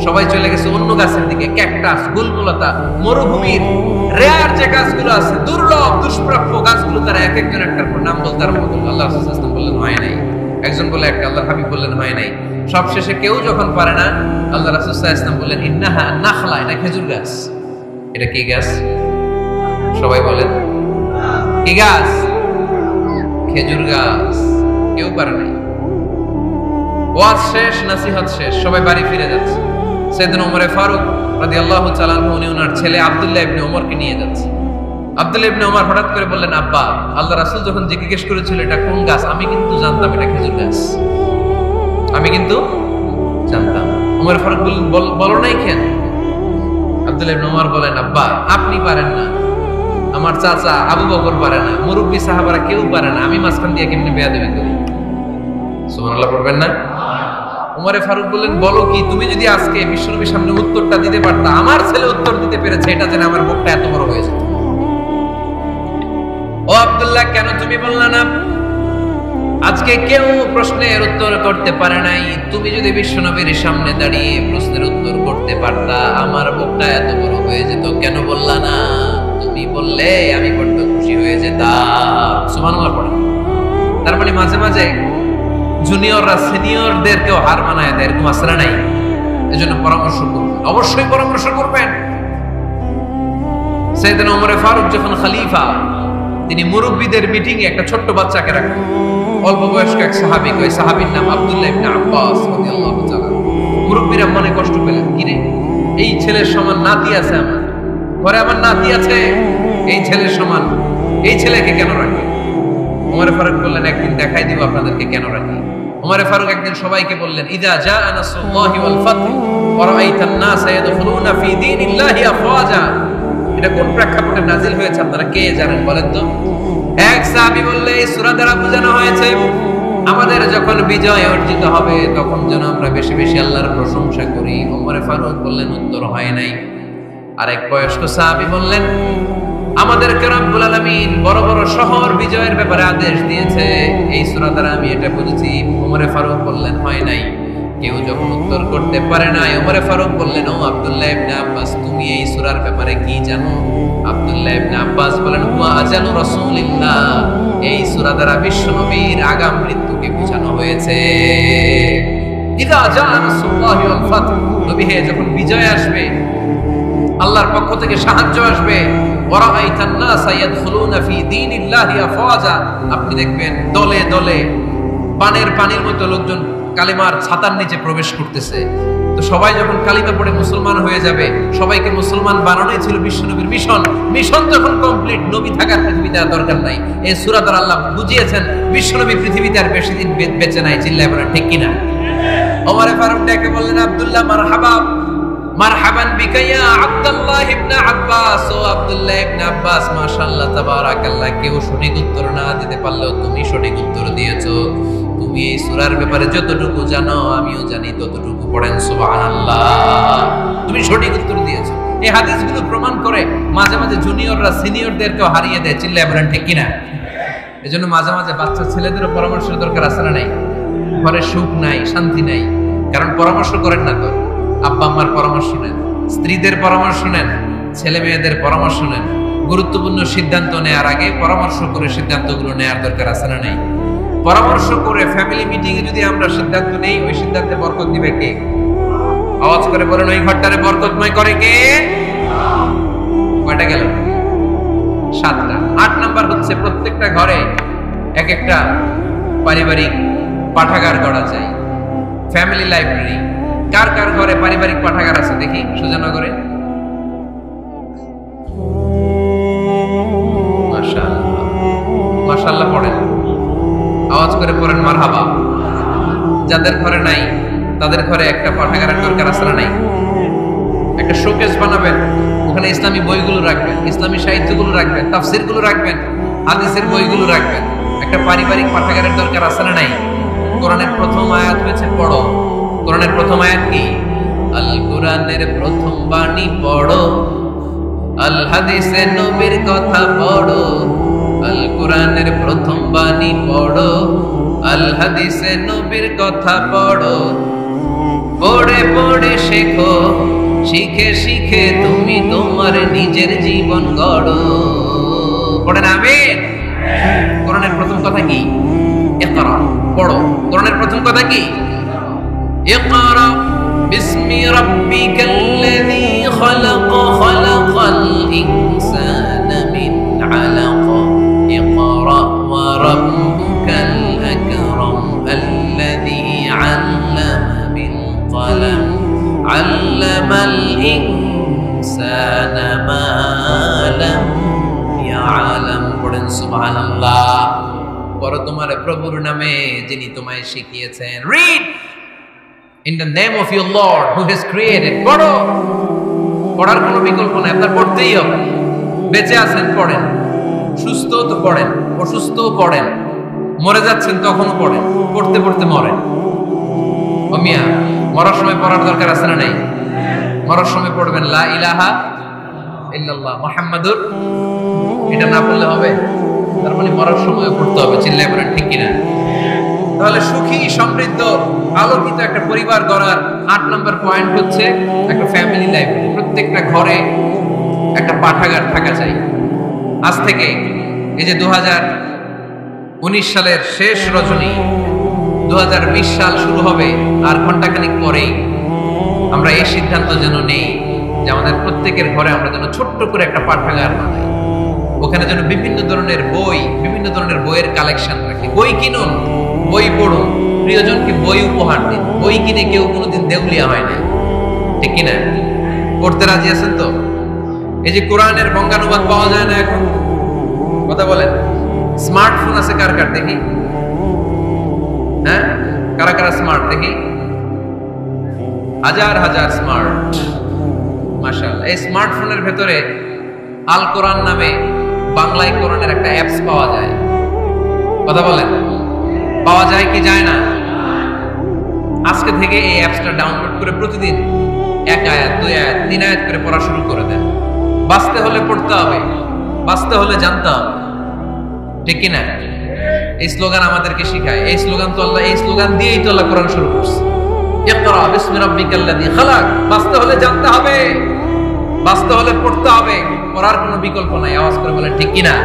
সবাই চলে গেছে অন্য গাছের দিকে। ক্যাকটাস, গুলগুলতা, মরুভূমির রেয়ার যে গাছগুলো আছে, দুর্লভ দুষ্প্রাপ্য গাছগুলো, তারা এক একজন একটার পর নাম বলতে আরম্ভ করলো। আল্লাহ রাসূল সাল্লাল্লাহু আলাইহি ওয়াসাল্লাম বললেন হয় নাই, একজন বলে একটা, আল্লাহর হাবিব বললেন হয় নাই। সবশেষে কেউ যখন পারে না, আল্লাহ রাসূল সাল্লাল্লাহু আলাইহি ওয়াসাল্লাম বললেন, ইন্নাহা নাখলা, এটা খেজুর গাছ। এটা কি গাছ? সবাই বলেন কি গাছ? খেজুর গাছ। কেউ পারে নাই। ওয়াজ শেষ, নসিহত শেষ, সবাই বাড়ি ফিরে যাচ্ছে। সাইয়েদনা ওমর ফারুক রাদিয়াল্লাহু তাআলা আনহু উনি ওনার ছেলে আব্দুল্লাহ ইবনে ওমরকে নিয়ে যাচ্ছে। আব্দুল্লাহ ইবনে ওমর হঠাৎ করে বললেন, আব্বা, আল্লাহ রাসূল যখন জিজ্ঞেস করেছিল এটা কোন গাছ, আমি কিন্তু জানতাম এটা খেজুর গাছ, আমি কিন্তু জানতাম। ওমর ফারুক বললেন, বলো নাই কেন? আব্দুল্লাহ ইবনে ওমর বলেন, আব্বা আপনি পারেন না, আমার চাচা আবু বকর পারে না, মুরব্বী সাহাবারা কেউ পারে না, আমি মাঝখান দিয়ে কেমনে বেয়াদবি করি? সুবহানাল্লাহ পড়বেন না? ওমর ফারুক বললেন, বলো কি, তুমি যদি আজকে বিশ্বনবীর সামনে উত্তরটা দিতে পারতা, আমার ছেলে উত্তর দিতে পেরেছে, এটা জেনে আমার মুখটা এত বড় হয়ে যেত। ও আব্দুল্লাহ, কেন তুমি বললা না? আজকে কেউ প্রশ্নের উত্তর করতে পারে নাই, তুমি যদি বিশ্বনবীর সামনে দাঁড়িয়ে প্রশ্নের উত্তর করতে পারতা, আমার মুখটা এত বড় হয়ে যেত, কেন বললা না? তুমি বললে আমি বড্ড খুশি হয়ে যেতাম। সুবহানাল্লাহ পড়েন। তার মানে মাঝে মাঝে জুনিয়ররা সিনিয়রদেরকেও হার মানায় দেয়, এরকম আসলে নাই? এজন্য পরামর্শ করবেন, অবশ্যই পরামর্শ করবেন। সাইয়েদনা ওমর ফারুক যখন খলিফা, তিনি মুরব্বিদের মিটিং এ একটা ছোট্ট বাচ্চাকে রাখেন, অল্প বয়স্ক এক সাহাবী, ওই সাহাবীর নাম আব্দুল্লাহ ইবনে আব্বাস রাদিয়াল্লাহু তাআলা। মুরব্বিরা মনে কষ্ট পেলেন, কি রে, এই ছেলের সমান নাতি আছে আমার ঘরে, আমার নাতি আছে, এই ছেলের সমান, এই ছেলেকে কেন রাখি? ওমর ফারুক বললেন, একদিন দেখাই দিব আপনাদেরকে কেন রাখি। ওমর ফারুক একদিন সবাইকে বললেন, ইযা জাআ নাসরুল্লাহি ওয়াল ফাতহ ওয়া রাআইতান নাসা ইয়াদখুলুনা ফি দীনিল্লাহি আফওয়াজা, এটা কোন প্রেক্ষাপটে নাজিল হয়েছে আপনারা কে জানেন বলেন তো? এক সাহাবী বললে, এই সূরা দ্বারা বোঝানো হয়েছে আমাদের যখন বিজয় অর্জিত হবে তখন যেন আমরা বেশি বেশি আল্লাহর প্রশংসা করি। ওমর ফারুক বললেন, উত্তর হয় নাই। আরেক বয়স্ক সাহাবী বললেন, আমাদেরকে রব্বুল আলামিন বড় বড় শহর বিজয়ের ব্যাপারে আদেশ দিয়েছে, এই সূরা দ্বারা আমি এটা বুঝেছি। ওমর ফারুক বললেন, হয় নাই। কেউ যখন উত্তর করতে পারে না, ওমর ফারুক বললেন, ও আব্দুল্লাহ ইবনে আব্বাস, তুমি এই সূরার ব্যাপারে কি জানো? আব্দুল্লাহ ইবনে আব্বাস বলেন, হুয়া আজালু রাসূলিল্লাহ, এই সূরা দ্বারা বিশ্বনবীর আগাম মৃত্যুকে বোঝানো হয়েছে। ইযা জাআ নাসরুল্লাহি ওয়াল ফাতহ, নবী হে যখন বিজয় আসবে, আল্লাহর পক্ষ থেকে সাহায্য আসবে, ওয়া রাআইতান নাসা ইয়াদখুলুনা ফি দীনিল্লাহি আফওয়াজা, আপনি দেখবেন দলে দলে পানির মতো লোকজন কালেমার ছাতার নিচে প্রবেশ করতেছে। তো সবাই যখন কালিমা পড়ে মুসলমান হয়ে যাবে, সবাইকে মুসলমান বানানোই ছিল বিশ্বনবীর মিশন। মিশন যখন কমপ্লিট, নবী থাকার পৃথিবীতে আর দরকার নাই। এই সূরা দ্বারা আল্লাহ বুঝিয়েছেন বিশ্বনবী পৃথিবীতে আর বেশি দিন বেঁচে নাই। চিল্লায় বলেন ঠিক কিনা? ওমর ফারুক ডেকে বললেন, আব্দুল্লাহ মারহাবা, মারহাবান বিকা ইয়া আব্দুল্লাহ ইবনে আব্বাস। ও আব্দুল্লাহ ইবনে আব্বাস, মাশাআল্লাহ তাবারাকাল্লাহ। কেউ সঠিক উত্তর না দিতে পারলেও তুমি সঠিক উত্তর দিয়েছো। তুমি এই সূরার ব্যাপারে যতটুকু জানো আমিও জানি ততটুকু। পড়েন সুবহানাল্লাহ। তুমি সঠিক উত্তর দিয়েছো। এই হাদিসগুলো প্রমাণ করে মাঝে মাঝে জুনিয়ররা সিনিয়রদেরকেও হারিয়ে দেয়। চিল্লায় বলেন ঠিক কিনা? এজন্য মাঝে মাঝে বাচ্চা ছেলেদেরও পরামর্শের দরকার আছে না নাই? ঘরে সুখ নাই, শান্তি নাই, কারণ পরামর্শ করেন না তো। আব্বা আম্মার পরামর্শ নেন, স্ত্রীদের পরামর্শ নেন, ছেলে মেয়েদের পরামর্শ নেন। গুরুত্বপূর্ণ সিদ্ধান্ত নেওয়ার আগে পরামর্শ করে সিদ্ধান্তগুলো নেওয়ার দরকার আছে না নাই? পরামর্শ করে ফ্যামিলি মিটিং এ যদি আমরা সিদ্ধান্ত নেই, ওই সিদ্ধান্তে বরকত দিবে কে? আওয়াজ করে বলেন, ওই ঘরটারে বরকতময় করে কে? কয়টা গেল? 7টা। 8 নাম্বার হচ্ছে প্রত্যেকটা ঘরে এক একটা পারিবারিক পাঠাগার গড়া চাই, ফ্যামিলি লাইব্রেরি। কার কার ঘরে পারিবারিক পাঠাগার আছে দেখি সুজানগরে? মাশাআল্লাহ, মাশাআল্লাহ পড়েন, আওয়াজ করে পড়েন মারহাবা। যাদের ঘরে নাই তাদের ঘরে একটা পাঠাগারের দরকার আছে না নাই? একটা শোকেস বানাবেন, ওখানে ইসলামী বইগুলো রাখবেন, ইসলামী সাহিত্যগুলো রাখবেন, তাফসিরগুলো রাখবেন, হাদিসের বইগুলো রাখবেন। একটা পারিবারিক পাঠাগারের দরকার আছে না নাই? কোরআনের প্রথম আয়াত হয়েছে পড়ো। কোরআনের প্রথম আয়াত কি? আল কোরআনের প্রথম বাণী পড়ো, আল হাদিসে নবীর কথা পড়ো। আল কোরআনের প্রথম বাণী পড়ো, আল হাদিসে নবীর কথা পড়ো। পড়ে পড়ে শেখো, শিখে শিখে তুমি তোমার নিজের জীবন গড়ো। পড়েন আমিন। কোরআনের প্রথম কথা কি? ইকরা, পড়ো। কোরআনের প্রথম কথা কি? ইকরা বিসমি রাব্বিকাল্লাযী খালাক, খালাকাল ইনসানা মিন আলাক। ইকরা ওয়া রাব্বুকাল আকরাম আল্লাযী আল্লামা বিল কলম, আল্লামাল ইনসানা মা লাম ইয়ালাম। পড়েন সুবহানাল্লাহ। পড়ো তোমার প্রভুর নামে যিনি তোমায় শিখিয়েছেন। Read in the name of your Lord who has created. পড়ো। পড়ার কোনো বিকল্প নাই, আপনার পড়তেই হবে। বেঁচে আছেন পড়েন, সুস্থ তো পড়েন, অসুস্থ পড়েন, মরে যাচ্ছেন তখনও পড়েন, পড়তে পড়তে মরেন। ও মিয়া, মরার সময় পড়ার দরকার আছে না নাই? মরার সময় পড়বেন লা ইলাহা ইল্লাল্লাহ মুহাম্মাদুর। এটা না পড়লে হবে? তার মানে মরার সময় পড়তে হবে। চিল্লায় বলেন ঠিক কিনা? তাহলে সুখী, সমৃদ্ধ, আলোকিত একটা পরিবার গড়ার 8 নম্বর পয়েন্ট হচ্ছে একটা ফ্যামিলি লাইব্রেরি। প্রত্যেকটা ঘরে একটা পাঠাগার থাকা চাই। আজ থেকে এই যে 2019 সালের শেষ রজনী, 2020 সাল শুরু হবে আর ঘন্টাখানিক পরেই আমরা এই সিদ্ধান্ত যেন নেই যে আমাদের প্রত্যেকের ঘরে আমরা যেন ছোট্ট করে একটা পাঠাগার বানাই। ওখানে যেন বিভিন্ন ধরনের বই, বিভিন্ন ধরনের বইয়ের কালেকশন রাখি। বই কিনুন, বই পড়ুন, প্রিয়জনকে বই উপহার দিন। বই কিনে কেউ কোনোদিন দেউলিয়া হয় না, ঠিক কিনা? পড়তে রাজি আছেন তো? এই যে কোরআনের বঙ্গানুবাদ পাওয়া যায় না এখন, কথা বলেন। স্মার্টফোন আছে কার কার দেখি? হ্যাঁ, কারা কারা স্মার্ট দেখি? হাজার হাজার স্মার্ট, মাশাআল্লাহ। এই স্মার্টফোনের ভেতরে আল কোরআন নামে বাংলায় কোরআনের একটা অ্যাপস পাওয়া যায়, কথা বলেন। পাওয়া যায় কি যায় না? আজকে থেকে এই অ্যাপসটা ডাউনলোড করে প্রতিদিন 1 আয়াত, 2 আয়াত, 3 আয়াত করে পড়া শুরু করে দেন। বাঁচতে হলে পড়তে হবে, বাঁচতে হলে জানতে হবে, ঠিক কিনা? এই স্লোগান আমাদেরকে শিখায়। এই স্লোগান তো আল্লাহ, এই স্লোগান দিয়েই তো আল্লাহ কোরআন শুরু করছে। ইকরা বিসমি রাব্বিকাল্লাযী খালাক। বাঁচতে হলে জানতে হবে, বাঁচতে হলে পড়তে হবে, পড়ার কোনো বিকল্প নাই। আওয়াজ করে বলেন ঠিক কিনা?